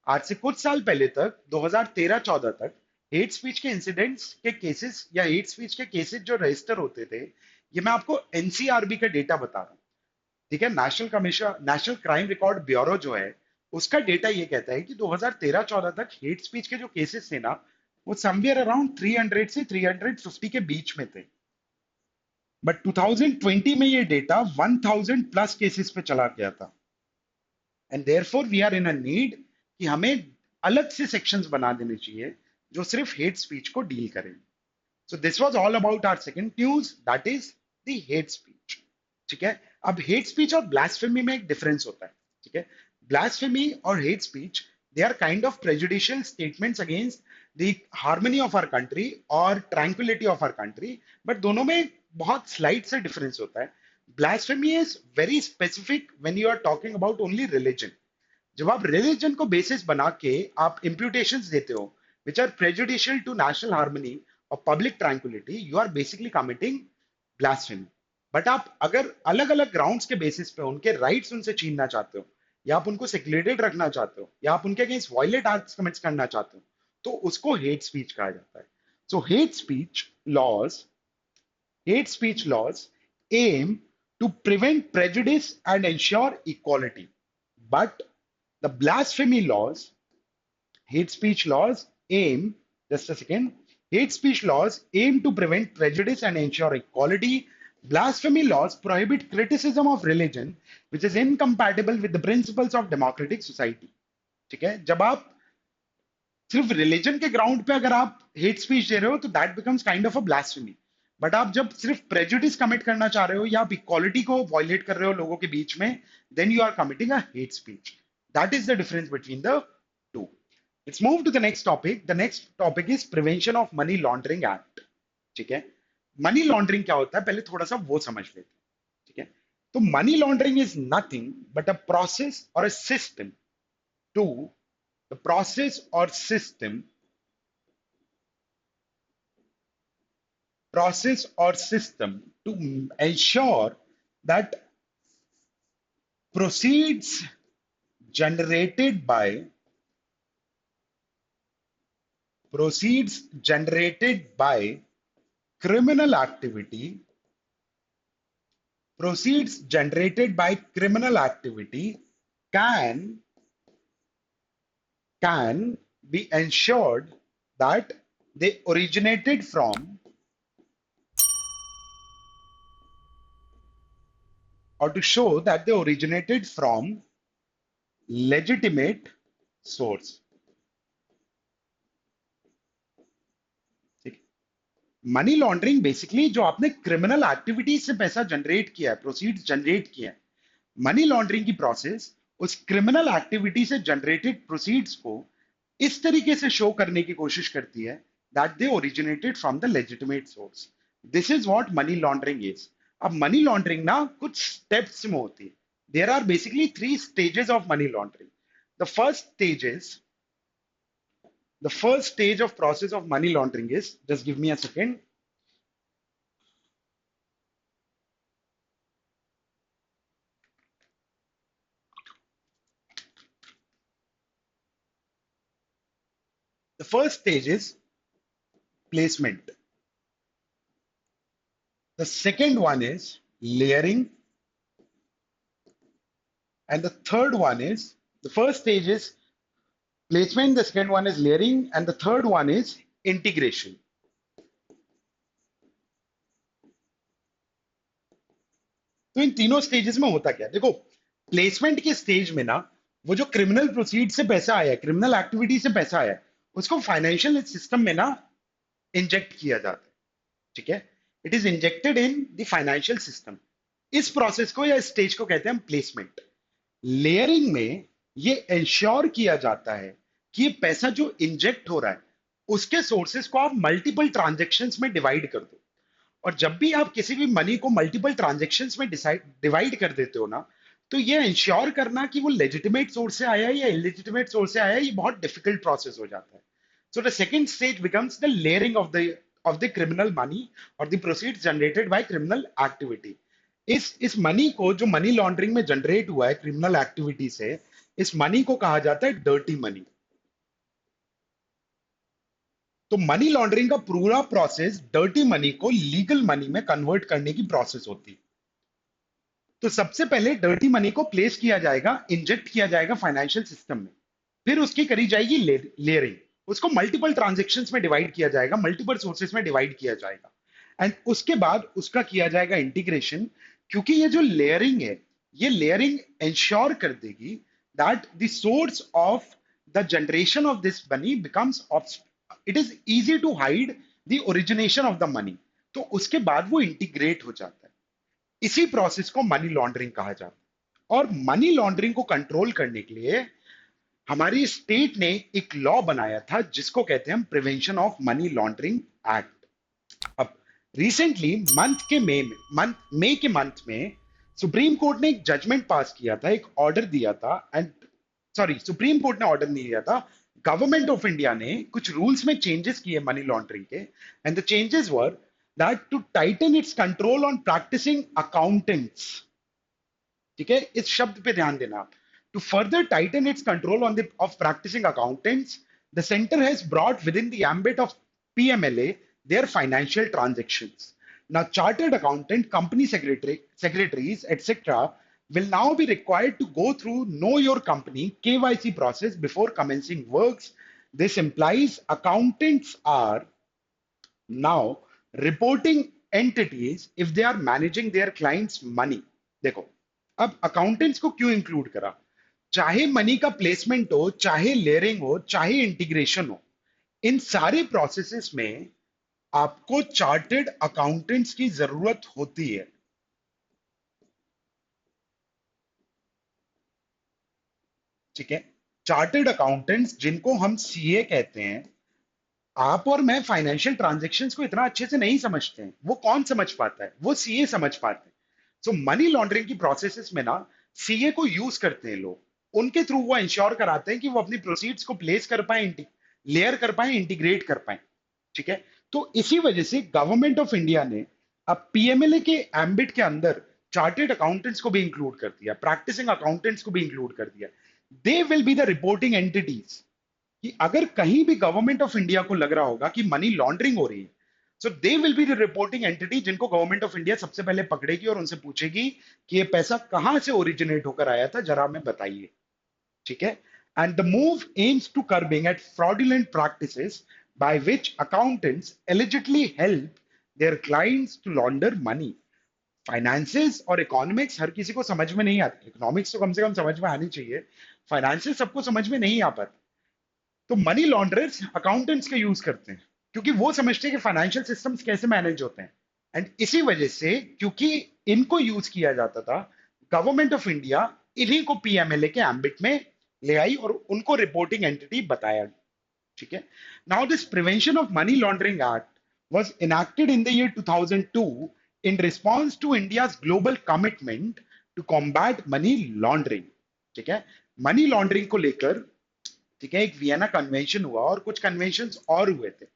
आज से कुछ साल पहले तक 2013-14 तक हेट स्पीच के इंसिडेंट्स के केसेस या हेट स्पीच के केसेस जो रजिस्टर होते थे, ये मैं आपको एनसीआरबी का डेटा बता रहा हूँ, ठीक है. नेशनल क्राइम रिकॉर्ड ब्यूरो जो है उसका डेटा ये कहता है कि 2013-14 तक हेट स्पीच के जो केसेस थे ना, वो समवेयर अराउंड 300 से 350 के बीच में थे. बट 2020 में ये डेटा 1000 प्लस केसेस पे चला गया था. And therefore we are in a need कि हमें अलग से सेक्शंस बना देने चाहिए जो सिर्फ हेट स्पीच को डील करें. So this was all about our second news, that is the hate speech. ठीक है. अब हेट स्पीच और ब्लास्फेमी में एक डिफरेंस होता है. ठीक है. ब्लास्फेमी और hate speech, they are kind of prejudicial statements against the harmony of our country और tranquillity of our country, but दोनों में बहुत स्लाइड से डिफरेंस होता है. Blasphemy is very specific when you are talking about only religion. जब आप religion को बेसिस बना के आप इम्प्यूटेशंस देते हो which are prejudicial to national harmony और public tranquillity, you are basically committing blasphemy. But आप अगर अलग अलग ग्राउंड्स के बेसिस पे उनके राइट्स उनसे छीनना चाहते हो, या आप उनको सेक्रेटेड रखना चाहते हो, या आप उनके अगेंस्ट वायलेंट एक्ट्स कमिट करना चाहते हो, तो उसको हेट स्पीच कहा जाता है. So hate speech laws aim to prevent prejudice and ensure equality. But the blasphemy laws, hate speech laws aim, just a second, hate speech laws aim to prevent prejudice and ensure equality. Blasphemy laws prohibit criticism of religion, which is incompatible with the principles of democratic society. ठीक है. जब आप सिर्फ religion के ground पे अगर आप hate speech दे रहे हो तो that becomes kind of a blasphemy. But आप जब सिर्फ प्रेजुडिस कमिट करना चाह रहे हो या आप इक्वालिटी को वायलेट कर रहे हो लोगों के बीच में, then you are committing a hate speech. That is the difference between the two. Let's move to the next topic. The next topic is prevention of money laundering act. ठीक है. मनी लॉन्ड्रिंग क्या होता है पहले थोड़ा सा वो समझ लेते हैं. ठीक है. तो money laundering is nothing but a process और a system to the process or system to ensure that proceeds generated by criminal activity proceeds generated by criminal activity can can be ensured that they originated from or to show that they originated from legitimate source. Money laundering basically जो आपने criminal activities से पैसा generate किया है, proceeds generate किया है, money laundering की process उस क्रिमिनल एक्टिविटी से जनरेटेड प्रोसीड्स को इस तरीके से शो करने की कोशिश करती है that they originated from the legitimate source. This is what money laundering is. अब मनी लॉन्ड्रिंग ना कुछ स्टेप्स में होती है. There are basically 3 stages of money laundering. The first stage is the first stage of process of money laundering is, just give me a second. The first stage is placement. The second one is layering. And the third one is, the first stage is placement, the second one is layering, and the third one is integration. तो इन तीनों stages में होता क्या है? देखो, placement के stage में ना वो जो क्रिमिनल प्रोसीड से पैसा आया है, क्रिमिनल एक्टिविटी से पैसा आया है, उसको फाइनेंशियल सिस्टम में ना इंजेक्ट किया जाता है. ठीक है, it is injected in the financial system. इस प्रोसेस को या स्टेज को कहते हैं हम प्लेसमेंट. लेयरिंग में ये इंश्योर किया जाता है कि ये पैसा जो इंजेक्ट हो रहा है उसके सोर्सेस को आप मल्टीपल ट्रांजेक्शन्स में डिवाइड कर दो. और जब भी आप किसी भी मनी को मल्टीपल ट्रांजेक्शन्स में डिवाइड कर देते हो ना, तो ये इंश्योर करना कि वो लेजिटिमेट सोर्स से आया है या इलेजिटिमेट सोर्स से आया है, ये बहुत डिफिकल्ट प्रोसेस हो जाता है. So the second stage becomes the layering of the criminal money और the proceeds generated by criminal activity. इस मनी को जो मनी लॉन्ड्रिंग में जनरेट हुआ है क्रिमिनल एक्टिविटी से, इस मनी को कहा जाता है डर्टी मनी. तो मनी लॉन्ड्रिंग का पूरा प्रोसेस डर्टी मनी को लीगल मनी में कन्वर्ट करने की प्रोसेस होती है. तो सबसे पहले डर्टी मनी को प्लेस किया जाएगा, इंजेक्ट किया जाएगा फाइनेंशियल सिस्टम में. फिर उसकी करी जाएगी लेयरिंग. उसको मल्टीपल ट्रांजेक्शन्स में डिवाइड किया जाएगा, मल्टीपल सोर्सेस में डिवाइड किया जाएगा. एंड उसके बाद उसका किया जाएगा इंटीग्रेशन. क्योंकि ये जो लेयरिंग है, ये लेयरिंग इंश्योर कर देगी that the source of the generation of this money becomes, it is easy to hide the origination of the money. तो उसके बाद वो इंटीग्रेट हो जाता है. इसी प्रोसेस को मनी लॉन्ड्रिंग कहा जाता है. और मनी लॉन्ड्रिंग को कंट्रोल करने के लिए हमारी स्टेट ने एक लॉ बनाया था जिसको कहते हैं हम prevention of money laundering act. अब रिसेंटली मई के मंथ में सुप्रीम कोर्ट ने एक जजमेंट पास किया था, एक ऑर्डर दिया था. एंड सॉरी, सुप्रीम कोर्ट ने ऑर्डर नहीं दिया था, गवर्नमेंट ऑफ इंडिया ने कुछ रूल्स में चेंजेस किए मनी लॉन्ड्रिंग के. And the changes were that to tighten its control on practicing accountants. ठीक है, इस शब्द पे ध्यान देना. To further tighten its control of practicing accountants, the center has brought within the ambit of PMLA their financial transactions. Now, chartered accountant, company secretaries, etc., will now be required to go through Know Your Company (KYC) process before commencing works. This implies accountants are now reporting entities if they are managing their clients' money. देखो, अब accountants को क्यों include करा? चाहे money का placement हो, चाहे layering हो, चाहे इंटीग्रेशन हो, इन सारे प्रोसेसेस में आपको चार्टर्ड अकाउंटेंट्स की जरूरत होती है. ठीक है, चार्टर्ड अकाउंटेंट्स जिनको हम सीए कहते हैं. आप और मैं फाइनेंशियल ट्रांजैक्शंस को इतना अच्छे से नहीं समझते हैं. वो कौन समझ पाता है? वो सीए समझ पाते हैं. सो मनी लॉन्ड्रिंग की प्रोसेसेस में ना सीए को यूज करते हैं लोग, उनके थ्रू वो इंश्योर कराते हैं कि वो अपनी प्रोसीड्स को प्लेस कर पाए, लेयर कर पाए, इंटीग्रेट कर पाए। ठीक है। तो इसी वजह से गवर्नमेंट ऑफ इंडिया ने अब पीएमएलए के एम्बिट के अंदर चार्टेड अकाउंटेंट्स को भी इंक्लूड कर दिया, प्रैक्टिसिंग अकाउंटेंट्स को भी इंक्लूड कर दिया। दे will be the reporting entities, कि अगर कहीं भी गवर्नमेंट ऑफ इंडिया को लग रहा होगा कि मनी लॉन्ड्रिंग हो रही है, so they will be the reporting entity जिनको गवर्नमेंट ऑफ इंडिया सबसे पहले पकड़ेगी और उनसे पूछेगी कि ये पैसा कहां से ओरिजिनेट होकर आया था, जरा हमें बताइए। ठीक है। And the move aims to curbing at fraudulent practices by which accountants allegedly help their clients to launder money। Finances और इकोनॉमिक्स हर किसी को समझ में नहीं आती, इकोनॉमिक्स तो कम से कम समझ में आनी चाहिए, फाइनेंसेस सबको समझ में नहीं आ पाती। तो मनी लॉन्ड्रर्स अकाउंटेंट्स के यूज करते हैं, क्योंकि वो समझते हैं कि फाइनेंशियल सिस्टम्स कैसे मैनेज होते हैं। एंड इसी वजह से, क्योंकि इनको यूज किया जाता था, गवर्नमेंट ऑफ इंडिया इन्हीं को पीएमएलए के एम्बिट में ले आई और उनको रिपोर्टिंग एंटिटी बताया। ठीक है। Now this prevention of money laundering act was enacted in the year 2002 in response to India's global commitment to combat money laundering। ठीक है। मनी लॉन्ड्रिंग को लेकर, ठीक है, एक वियना कन्वेंशन हुआ और कुछ कन्वेंशंस और हुए थे।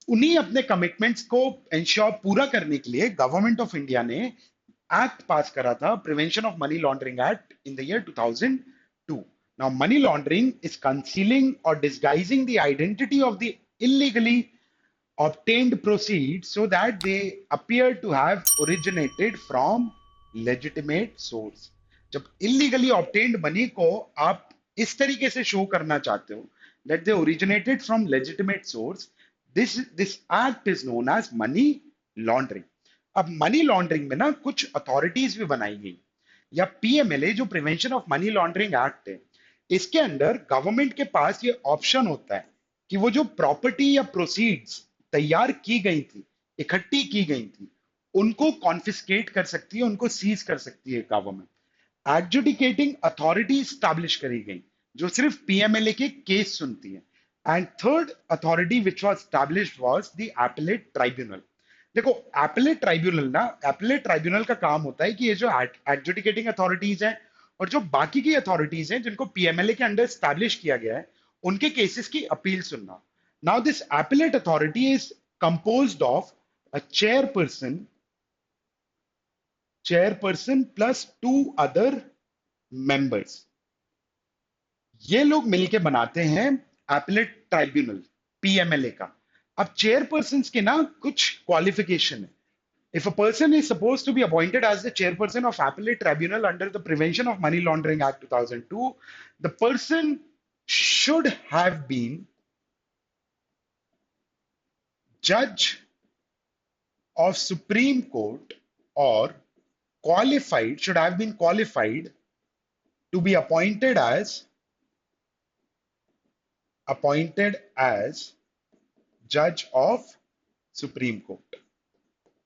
उन्हीं अपने कमिटमेंट्स को इंश्योर पूरा करने के लिए गवर्नमेंट ऑफ इंडिया ने एक्ट पास करा था, prevention of money laundering act, in the year 2002। Now money laundering is concealing और disguising the identity of the illegally obtained proceeds so that they appear to have originated from legitimate source। जब illegally obtained money को आप इस तरीके से show करना चाहते हो that they originated from legitimate source, this act is known as money laundering। अब मनी लॉन्ड्रिंग में ना कुछ अथॉरिटीज भी बनाई गई, या पीएमएलए जो prevention of money laundering act है, इसके अंदर गवर्नमेंट के पास ये ऑप्शन होता है कि वो जो प्रॉपर्टी या प्रोसीड्स तैयार की गई थी, इकट्ठी की गई थी, उनको कॉन्फिस्केट कर सकती है, उनको सीज कर सकती है गवर्नमेंट। एडजुडिकेटिंग अथॉरिटी स्टैब्लिश करी गई जो सिर्फ पीएमएलए के केस सुनती है। And third authority which was established was the appellate tribunal. देखो, एपेलेट ट्राइब्यूनल का काम होता है कि ये जो एडजुडिकेटिंग अथॉरिटीज हैं और जो बाकी की अथॉरिटीज हैं जिनको पीएमएलए के अंडर स्टैब्लिश किया गया है, उनके केसेस की अपील सुनना। Now, this appellate authority is composed of a chairperson plus two other members। ये लोग मिलके बनाते हैं appellate ट्राइब्यूनल, पीएमएलए का। अब चेयरपर्सन के ना कुछ क्वालिफिकेशन है। If a person is supposed to be appointed as the chairperson of appellate tribunal under the Prevention of Money Laundering Act 2002, the person should have been judge of Supreme Court or should have been qualified to be appointed as judge of Supreme Court।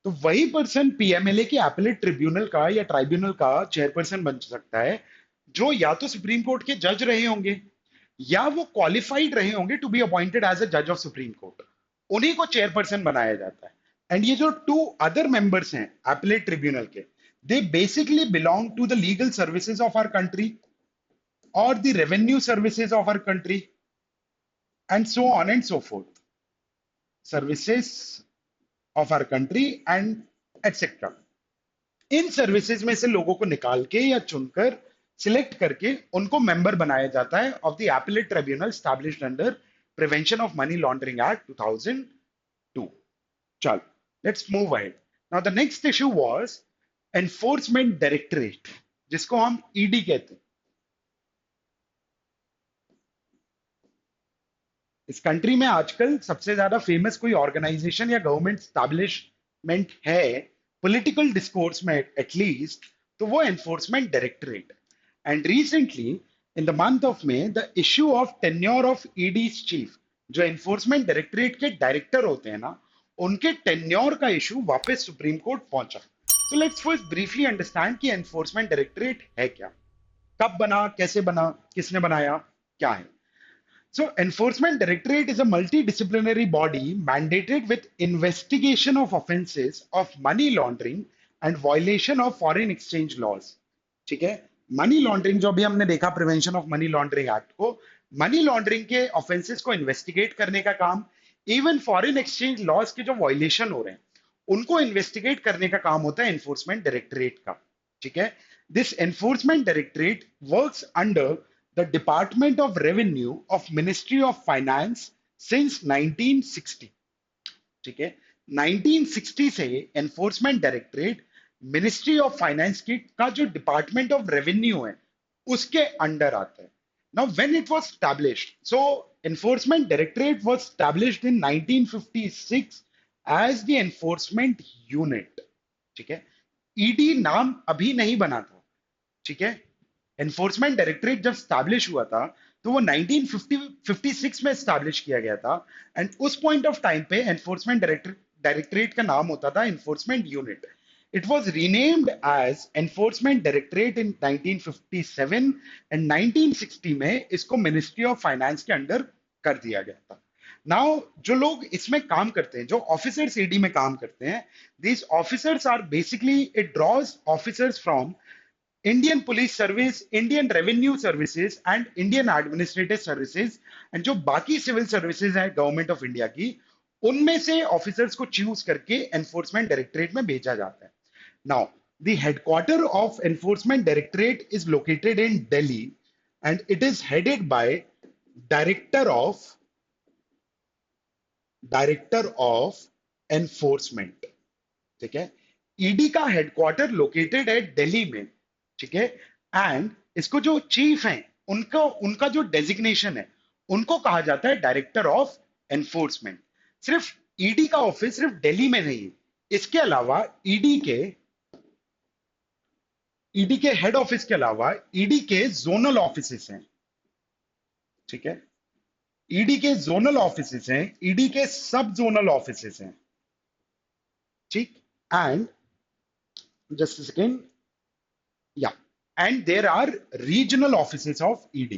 तो वही person PMLA के appellate tribunal का या tribunal का chairperson बन सकता है जो या तो सुप्रीम कोर्ट के जज रहे होंगे या वो क्वालिफाइड रहे होंगे to be appointed as a जज ऑफ सुप्रीम कोर्ट, उन्हीं को चेयरपर्सन बनाया जाता है। एंड ये जो टू अदर मेंबर्स हैं एपेलेट ट्रिब्यूनल के, they basically belong to the legal services of our country और the revenue services of our country and so on and so forth, services of our country and etcetera. इन services में से लोगों को निकाल के या चुनकर सिलेक्ट करके उनको मेंबर बनाया जाता है of the appellate tribunal established under prevention of money laundering act 2002। चलो, let's move ahead. Now the next issue was enforcement directorate, जिसको हम ईडी कहते हैं। इस कंट्री में आजकल सबसे ज्यादा फेमस कोई ऑर्गेनाइजेशन या गवर्नमेंट स्टैब्लिशमेंट है पॉलिटिकल डिस्कोर्स में एटलीस्ट, तो वो enforcement directorate. And recently in the month of May the issue of tenure of ED chief, जो एनफोर्समेंट डायरेक्टरेट के डायरेक्टर होते हैं ना, उनके टेन्योर का इशू वापस सुप्रीम कोर्ट पहुंचा। So let's first briefly understand कि एनफोर्समेंट डायरेक्टरेट है क्या, कब बना, कैसे बना, किसने बनाया, क्या है। So, Enforcement Directorate is a multidisciplinary body mandated with investigation of offences of money laundering and violation of foreign exchange laws. ठीक है, मनी लॉन्ड्रिंग जो अभी हमने देखा, prevention of money laundering act को, मनी लॉन्ड्रिंग के ऑफेंसेस को investigate करने का काम, इवन फॉरेन एक्सचेंज लॉज के जो वायलेशन हो रहे हैं उनको इन्वेस्टिगेट करने का काम होता है एनफोर्समेंट डायरेक्टरेट का। ठीक है, this enforcement directorate works under the department of revenue of ministry of finance since 1960। ठीक है, 1960 से enforcement directorate ministry of finance की का जो डिपार्टमेंट ऑफ रेवेन्यू है उसके अंडर आता है। Now when it was established, so enforcement directorate was established in 1956 as the enforcement unit. ठीक है, ईडी नाम अभी नहीं बना था। ठीक है, एनफोर्समेंट डायरेक्टरेट जब स्टैब्लिश हुआ था तो वो 1956 में स्टैब्लिश किया गया था। एंड उस पॉइंट ऑफ टाइम पे एनफोर्समेंट डायरेक्टरेट का नाम होता था enforcement unit. It was renamed as enforcement directorate in 1957 and 1960 में इसको मिनिस्ट्री ऑफ फाइनेंस के अंडर कर दिया गया था। नाउ जो लोग इसमें काम करते हैं, जो ऑफिसर्स ईडी में काम करते हैं, these officers are basically, it draws officers from Indian police service, Indian revenue services and Indian administrative services, and जो बाकी सिविल सर्विसेज हैं गवर्नमेंट ऑफ इंडिया की, उनमें से ऑफिसर्स को चूज करके एनफोर्समेंट डायरेक्टरेट में भेजा जाता है। Now the headquarter of enforcement directorate is located in Delhi and it is headed by director of director of enforcement. ठीक है, ईडी का हेडक्वार्टर लोकेटेड है दिल्ली में। ठीक है, एंड इसको जो चीफ है उनका उनका जो डेजिग्नेशन है उनको कहा जाता है डायरेक्टर ऑफ एनफोर्समेंट। सिर्फ ईडी का ऑफिस सिर्फ दिल्ली में नहीं है, इसके अलावा ईडी के हेड ऑफिस के अलावा ईडी के जोनल ऑफिसेस हैं। ठीक है, ईडी के जोनल ऑफिसेस हैं, ईडी के सब जोनल ऑफिसेस हैं। ठीक, and just second, yeah, and there are regional offices of ED.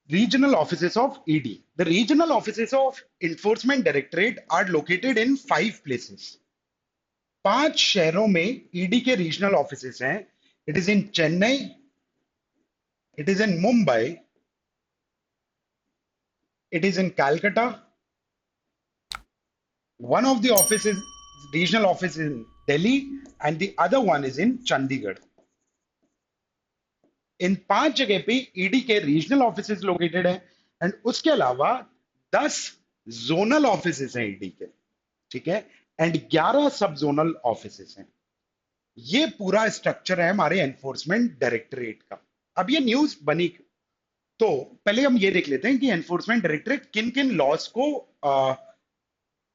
Regional offices of ED. The regional offices of Enforcement Directorate are located in 5 places. 5 शहरों में ED के regional offices हैं। It is in Chennai, it is in Mumbai, it is in Calcutta, one of the offices, regional office is in Delhi, and the other one is in Chandigarh. इन 5 जगह पे ED के regional offices located हैं, and उसके अलावा 10 zonal offices हैं ED के। ठीक है, एंड 11 सब जोनल ऑफिसेस हैं। ये पूरा स्ट्रक्चर है हमारे एनफोर्समेंट डायरेक्टरेट का। अब ये न्यूज बनी तो पहले हम ये देख लेते हैं कि एनफोर्समेंट डायरेक्टरेट किन किन लॉस को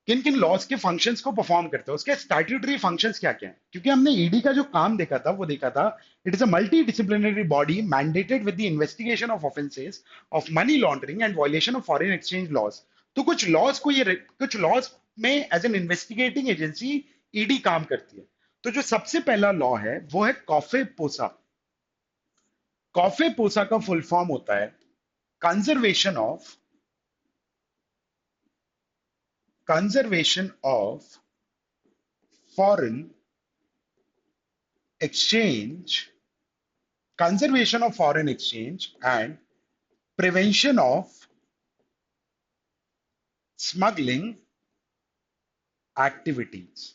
किन किन लॉस के फंक्शंस को परफॉर्म करते हैं, उसके स्टैट्यूटरी फंक्शंस क्या क्या हैं। क्योंकि हमने ईडी का जो काम देखा था वो देखा था, it is a multi disciplinary body mandated with the investigation of offences of money laundering and violation of foreign exchange laws. तो कुछ लॉस में as an investigating agency ED काम करती है। तो जो सबसे पहला लॉ है वो है कॉफे पोसा। कॉफे पोसा का फुल फॉर्म होता है conservation of foreign exchange, conservation of foreign exchange, and prevention of smuggling activities.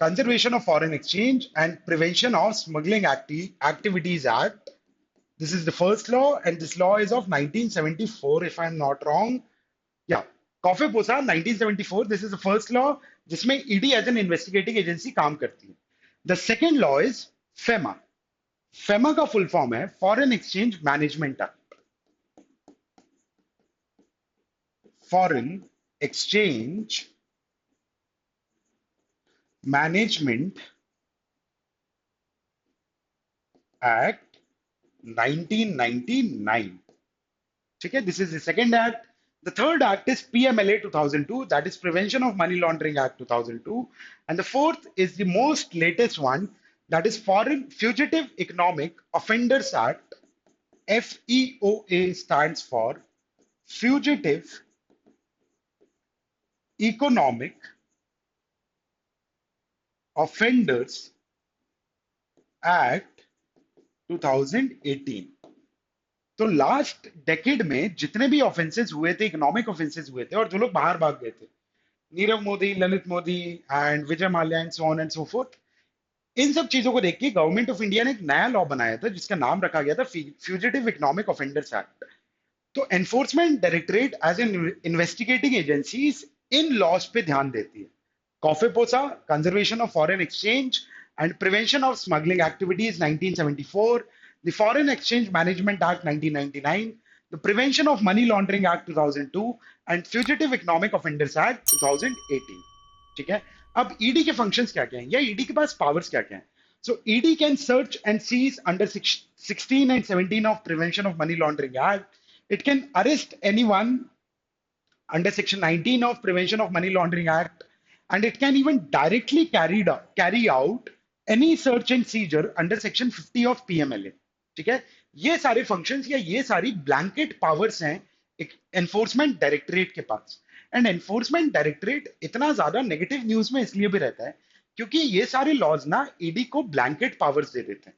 Conservation of Foreign Exchange and Prevention of Smuggling Activities Act. This is the first law, and this law is of 1974, if I'm not wrong. Yeah, COFEPOSA 1974. This is the first law जिसमें ED as an investigating agency काम करती है। The second law is FEMA. FEMA का full form है foreign exchange management act. Foreign exchange management act 1999। ठीक है, this is the second act. The third act is PMLA 2002, that is Prevention of Money Laundering Act 2002. And the fourth is the most latest one, that is Foreign Fugitive Economic Offenders Act. FEOA stands for Fugitive economic offenders act 2018। तो last decade में जितने भी offences हुए थे, economic offences हुए थे, और जो लोग बाहर भाग गए थे, Nirav Modi, Lalit Modi and Vijay Mallya and so on and so forth, इन सब चीजों को देख के गवर्नमेंट ऑफ इंडिया ने एक नया लॉ बनाया था जिसका नाम रखा गया था फ्यूजिटिव इकोनॉमिक ऑफेंडर्स एक्ट। तो enforcement directorate as an investigating agency इन लॉज पे ध्यान देती है। COFEPOSA, conservation of foreign exchange and prevention of smuggling activities 1974, the foreign exchange management act 1999, the prevention of money laundering act 2002 and fugitive economic offenders act 2018। ठीक है। अब ED के functions क्या क्या हैं, या ईडी के पास पावर्स क्या क्या हैं? So ED can search and seize under 16 and 17 of Prevention of Money Laundering Act. It can arrest anyone under Section 19 of Prevention of Money Laundering Act, and it can even directly carry out any search and seizure under Section 50 of PMLA. ठीक है। ये सारे functions या ये सारी blanket powers हैं enforcement directorate के पास। And enforcement directorate इतना ज्यादा नेगेटिव न्यूज में इसलिए भी रहता है क्योंकि ये सारे लॉज ना ईडी को ब्लैंकेट पावर्स दे देते हैं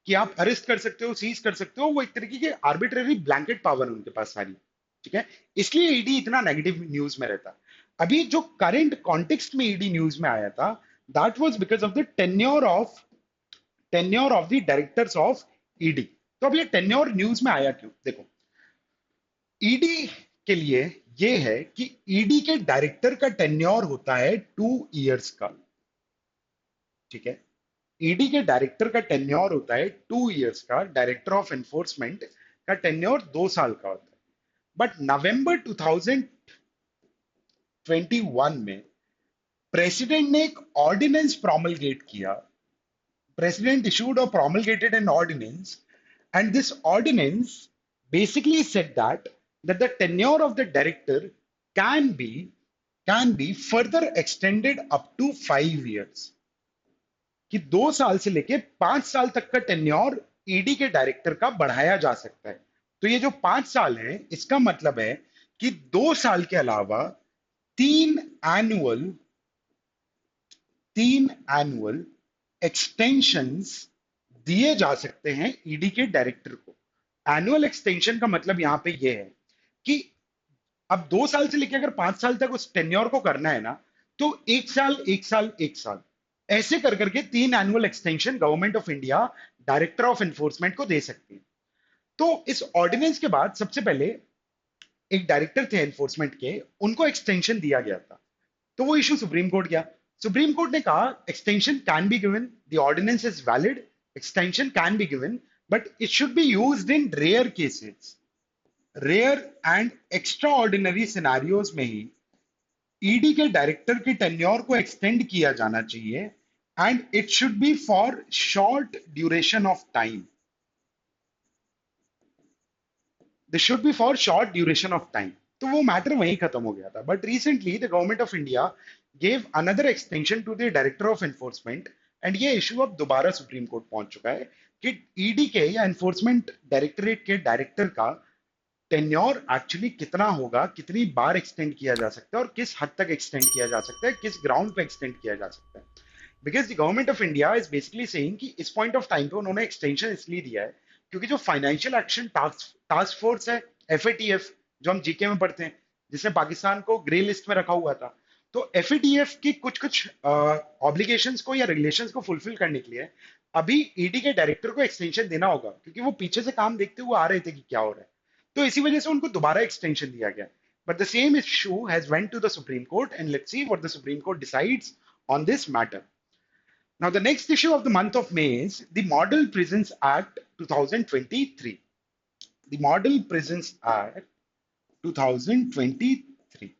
कि आप अरेस्ट कर सकते हो, सीज कर सकते हो। वो एक तरीके के आर्बिट्ररी ब्लैंकेट पावर है उनके पास सारी। ठीक है। इसलिए ईडी इतना नेगेटिव न्यूज में रहता। अभी जो करंट कॉन्टेक्स्ट में ईडी न्यूज में आया था, that was because of the tenure of the directors of ED. तो अब ये टेन्योर न्यूज में आया क्यों? देखो, ईडी के लिए ये है कि ईडी के डायरेक्टर का टेन्योर होता है 2 इयर्स का। ठीक है। ईडी के डायरेक्टर का टेन्योर होता है 2 इयर्स का, डायरेक्टर ऑफ एनफोर्समेंट का टेन्योर 2 साल का होता है। बट नवंबर 2021 में प्रेसिडेंट ने एक ऑर्डिनेंस प्रोमलगेट किया। प्रेसिडेंट इशूड और promulgated an ordinance, and this ordinance basically said that the tenure of the director can be can be further extended up to 5 years, कि 2 साल से लेके 5 साल तक का टेन्योर ईडी के डायरेक्टर का बढ़ाया जा सकता है। तो ये जो 5 साल है, इसका मतलब है कि 2 साल के अलावा तीन एनुअल तीन एनुअल एक्सटेंशंस दिए जा सकते हैं ईडी के डायरेक्टर को। एनुअल एक्सटेंशन का मतलब यहां पे ये है कि अब 2 साल से लेकर अगर 5 साल तक उस टेन्योर को करना है ना, तो 1 साल 1 साल 1 साल ऐसे कर करके 3 annual extension government of India director of enforcement को दे सकती है। तो इस ऑर्डिनेंस के बाद सबसे पहले एक डायरेक्टर थे एनफोर्समेंट के, उनको एक्सटेंशन दिया गया था। तो वो इशू सुप्रीम कोर्ट गया। सुप्रीम कोर्ट ने कहा extension can be given, the ordinance is valid, extension can be given, but it should be used in rare cases, rare and extraordinary scenarios में ही ईडी के director के tenure को extend किया जाना चाहिए, and it should be for short duration of time. This should be for short duration of time. तो वो मैटर वहीं खत्म हो गया था। But recently the government of India gave another extension to the director of enforcement, and ये issue अब दोबारा सुप्रीम कोर्ट पहुंच चुका है कि ईडी के या एनफोर्समेंट डायरेक्टरेट के डायरेक्टर का टेन्योर एक्चुअली कितना होगा, कितनी बार एक्सटेंड किया जा सकता है और किस हद तक एक्सटेंड किया जा सकता है, किस ग्राउंड पे एक्सटेंड किया जा सकता है। Because the government of India is basically saying कि इस पॉइंट ऑफ टाइम पे उन्होंने एक्सटेंशन इसलिए दिया है क्योंकि जो फाइनेंशियल एक्शन टास्क फोर्स है, एफएटीएफ, जो हम जीके में पढ़ते हैं, जिसने पाकिस्तान को ग्रे लिस्ट में रखा हुआ था, तो एफएटीएफ की कुछ कुछ ऑब्लिगेशंस को या रेगुलेशंस को फुलफिल करने के लिए अभी ईडी के डायरेक्टर को एक्सटेंशन देना होगा, क्योंकि वो पीछे से काम देखते हुए आ रहे थे कि क्या हो रहा है। तो इसी वजह से उनको दोबारा एक्सटेंशन दिया गया। But the same issue has went to the Supreme Court, and let's see what the Supreme Court decides on this matter. Now, the next issue of the month of May is the Model Prisons Act 2023. The Model Prisons Act 2023.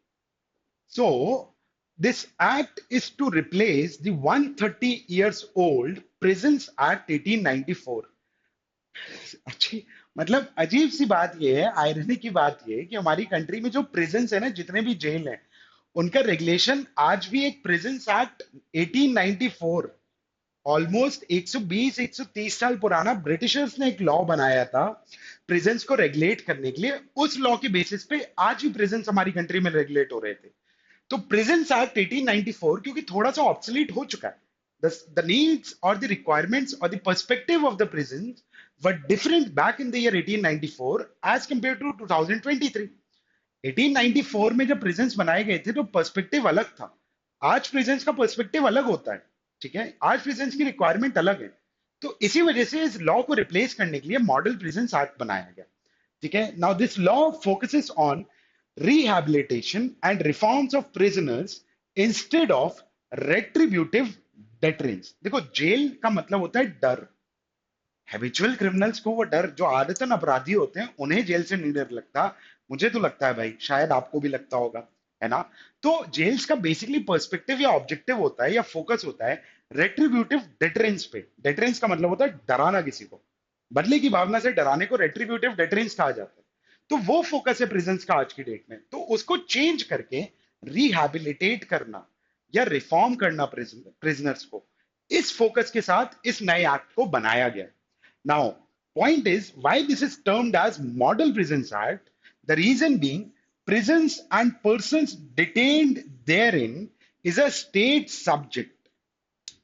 So, this act is to replace the 130 years old Prisons Act 1894. अच्छी मतलब अजीब सी बात यह है, irony की बात यह है कि हमारी कंट्री में जो प्रिजन्स है ना, जितने भी जेल हैं, उनका रेगुलेशन आज भी एक प्रिजन्स एक्ट 1894, ऑलमोस्ट 120-130 साल पुराना, ब्रिटिशर्स ने एक लॉ बनाया था प्रिजन्स को रेगुलेट करने के लिए। उस लॉ के बेसिस पे आज भी प्रिजन्स हमारी कंट्री में रेगुलेट हो रहे थे। तो प्रिजन्स एक्ट 1894 क्योंकि थोड़ा सा ऑब्सोलीट हो चुका है, the needs or the requirements or the perspective of the prisons were different back in the year 1894 as compared to 2023. 1894 में जब प्रिजन्स बनाए गए थे तो पर्सपेक्टिव अलग था। आज प्रिजन्स का पर्सपेक्टिव अलग होता है, ठीक है, आज प्रिजन्स की रिक्वायरमेंट अलग है। तो इसी वजह से इस लॉ को रिप्लेस करने के लिए मॉडल प्रिजन्स एक्ट बनाया गया, ठीक है। Now this law focuses on rehabilitation and reforms of prisoners instead of retributive deterrence। देखो जेल का मतलब होता है डर। हैबिचुअल क्रिमिनल्स को वो डर, जो आदतन अपराधी होते हैं उन्हें जेल से नहीं डर लगता। मुझे तो लगता है भाई, शायद आपको भी लगता होगा, है ना। तो जेल्स का बेसिकली पर्सपेक्टिव या ऑब्जेक्टिव होता है या फोकस होता है रेट्रीब्यूटिव डेटरेंस पे। डेटरेंस का मतलब होता है डराना किसी को, बदले की भावना से डराने को रेट्रीब्यूटिव डेटरेंस कहा जाता है। तो वो फोकस है प्रिजन्स का आज की डेट में। तो उसको चेंज करके रिहैबिलिटेट करना या रिफॉर्म करना प्रिजनर्स को, इस फोकस के साथ इस नए एक्ट को बनाया गया। Now, point is why this is termed as Model Prisons Act. The reason being, prisons and persons detained therein is a state subject,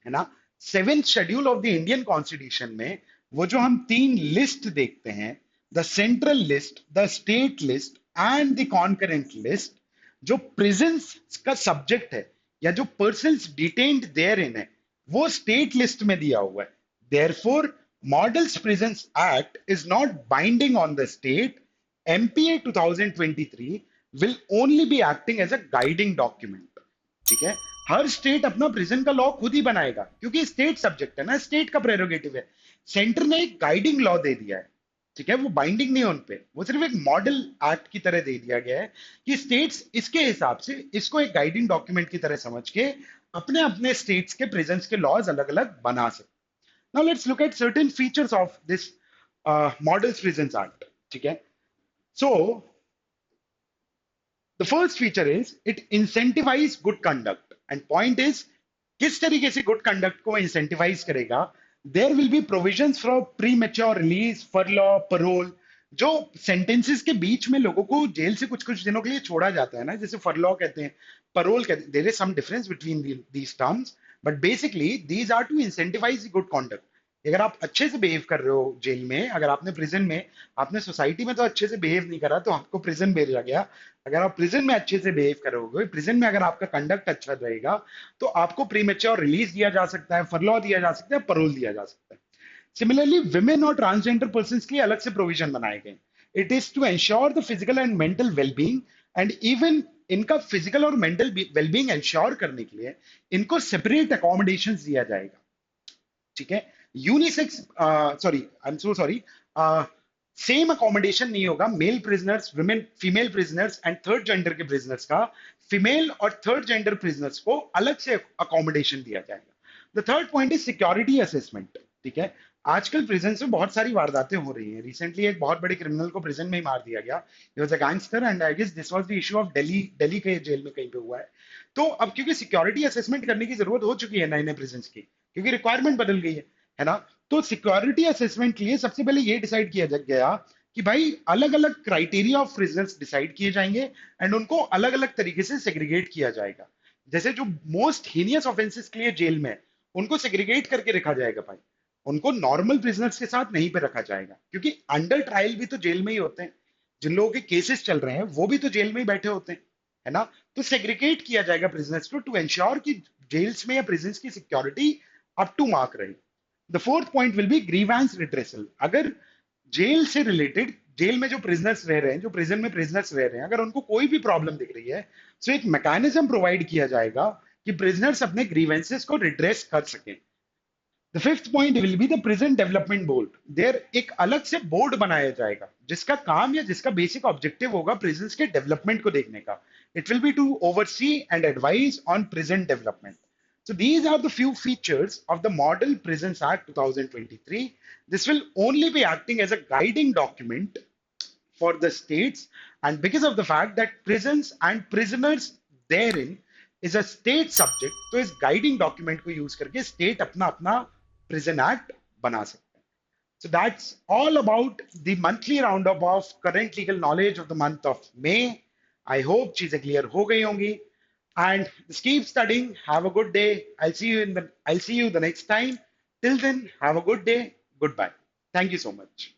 है ना। Seventh schedule of the Indian constitution में वो जो हम तीन लिस्ट देखते हैं, the central list, the state list and the concurrent list, जो प्रिजन्स का सब्जेक्ट है या जो पर्सन्स डिटेन्ड देयर इन है, वो स्टेट लिस्ट में दिया हुआ है। Therefore models prisons act is not binding on the state. MPa 2023 will only be acting as a guiding document, ठीक है। हर स्टेट अपना प्रिजन का लॉ खुद ही बनाएगा क्योंकि स्टेट सब्जेक्ट है ना, स्टेट का प्रेरोगेटिव है। सेंटर ने एक गाइडिंग लॉ दे दिया है, ठीक है, वो बाइंडिंग नहीं है उन पे, वो सिर्फ एक मॉडल एक्ट की तरह दे दिया गया है कि स्टेट्स इसके हिसाब से इसको एक गाइडिंग डॉक्यूमेंट की तरह समझ के अपने अपने स्टेट्स के प्रिजन्स के लॉज अलग अलग बना सकते। Now let's look at certain features of this models prisons act, ठीक है। सो the first feature is it incentivize good conduct and point is किस तरीके से गुड कंडक्ट को इंसेंटिवाइज करेगा। There will be provisions for premature release, furlough, parole. जो sentences के बीच में लोगों को जेल से कुछ कुछ दिनों के लिए छोड़ा जाता है ना, जैसे फरलॉ कहते हैं, परोल कहते हैं, there is some difference between these terms, but basically these are to incentivise good conduct. अगर आप अच्छे से बिहेव कर रहे हो जेल में, अगर आपने प्रिजन में, आपने सोसाइटी में तो अच्छे से बिहेव नहीं करा तो आपको प्रिजन भेजा गया। अगर आप प्रिजन में अच्छे से बिहेव करोगे, प्रिजन में अगर आपका कंडक्ट अच्छा रहेगा, तो आपको प्रीमेच्योर रिलीज दिया जा सकता है, फरलॉ दिया जा सकता है, परोल दिया जा सकता है। सिमिलरली विमेन और ट्रांसजेंडर पर्सन के लिए अलग से प्रोविजन बनाए गए। It is to ensure the physical and mental wellbeing and even इनका फिजिकल और मेंटल वेलबींग एंश्योर करने के लिए इनको सेपरेट अकोमोडेशन दिया जाएगा, ठीक है। Unisex, sorry I am so sorry, same accommodation नहीं होगा male prisoners, women, female prisoners and third gender के प्रिजनर्स का। फीमेल और थर्ड जेंडर प्रिजनर्स को अलग से अकोमोडेशन दिया जाएगा। The third point is security assessment, ठीक है। आजकल प्रिजन में बहुत सारी वारदातें हो रही हैं। रिसेंटली एक बहुत बड़े क्रिमिनल को प्रिजन में ही मार दिया गया। He was a gangster and I guess this was the issue of Delhi, Delhi के जेल में कहीं पे हुआ है। तो अब क्योंकि सिक्योरिटी असेसमेंट करने की जरूरत हो चुकी है नए नए प्रिजन की, क्योंकि रिक्वायरमेंट बदल गई है ना। तो सिक्योरिटी असेसमेंट के लिए सबसे पहले ये डिसाइड किया गया कि भाई अलग अलग क्राइटेरिया ऑफ प्रिजनर्स डिसाइड किए जाएंगे एंड उनको अलग अलग तरीके से सेग्रीगेट किया जाएगा। जैसे जो मोस्ट हीनियस ऑफेंसेस के लिए जेल में उनको सेग्रीगेट करके रखा जाएगा भाई, उनको नॉर्मल प्रिजनर्स के साथ नहीं पे रखा जाएगा, क्योंकि अंडर ट्रायल भी तो जेल में ही होते हैं। जिन लोगों के केसेस चल रहे हैं वो भी तो जेल में ही बैठे होते हैं, है ना। तो सेग्रीगेट किया जाएगा प्रिजनर्स को टू एंश्योर कि जेल्स में या प्रिजन्स की सिक्योरिटी अप टू मार्क रहे। The fourth point will B grievance redressal. अगर जेल से रिलेटेड, जेल में जो प्रिजनर्स रह रहे हैं, जो प्रिजन में प्रिजनर्स रह रहे हैं, अगर उनको कोई भी प्रॉब्लम दिख रही है, तो एक मैकेनिज्म प्रोवाइड किया जाएगा कि प्रिजनर्स अपने ग्रीवेंसेस को रिड्रेस कर सकें। The fifth point will be the prison development board. There एक अलग से बोर्ड बनाया जाएगा जिसका काम या जिसका बेसिक ऑब्जेक्टिव होगा प्रिजन्स के डेवलपमेंट को देखने का। It will be to oversee and advise on prison development. So these are the few features of the Model Prisons Act 2023. This will only be acting as a guiding document for the states, and because of the fact that prisons and prisoners therein is a state subject, तो इस guiding document को use करके state अपना अपना prison act बना सकते हैं। So that's all about the monthly roundup of current legal knowledge of the month of May. I hope चीजें clear हो गई होंगी। And just keep studying. Have a good day. I'll see you the next time. Till then, have a good day. Goodbye. Thank you so much.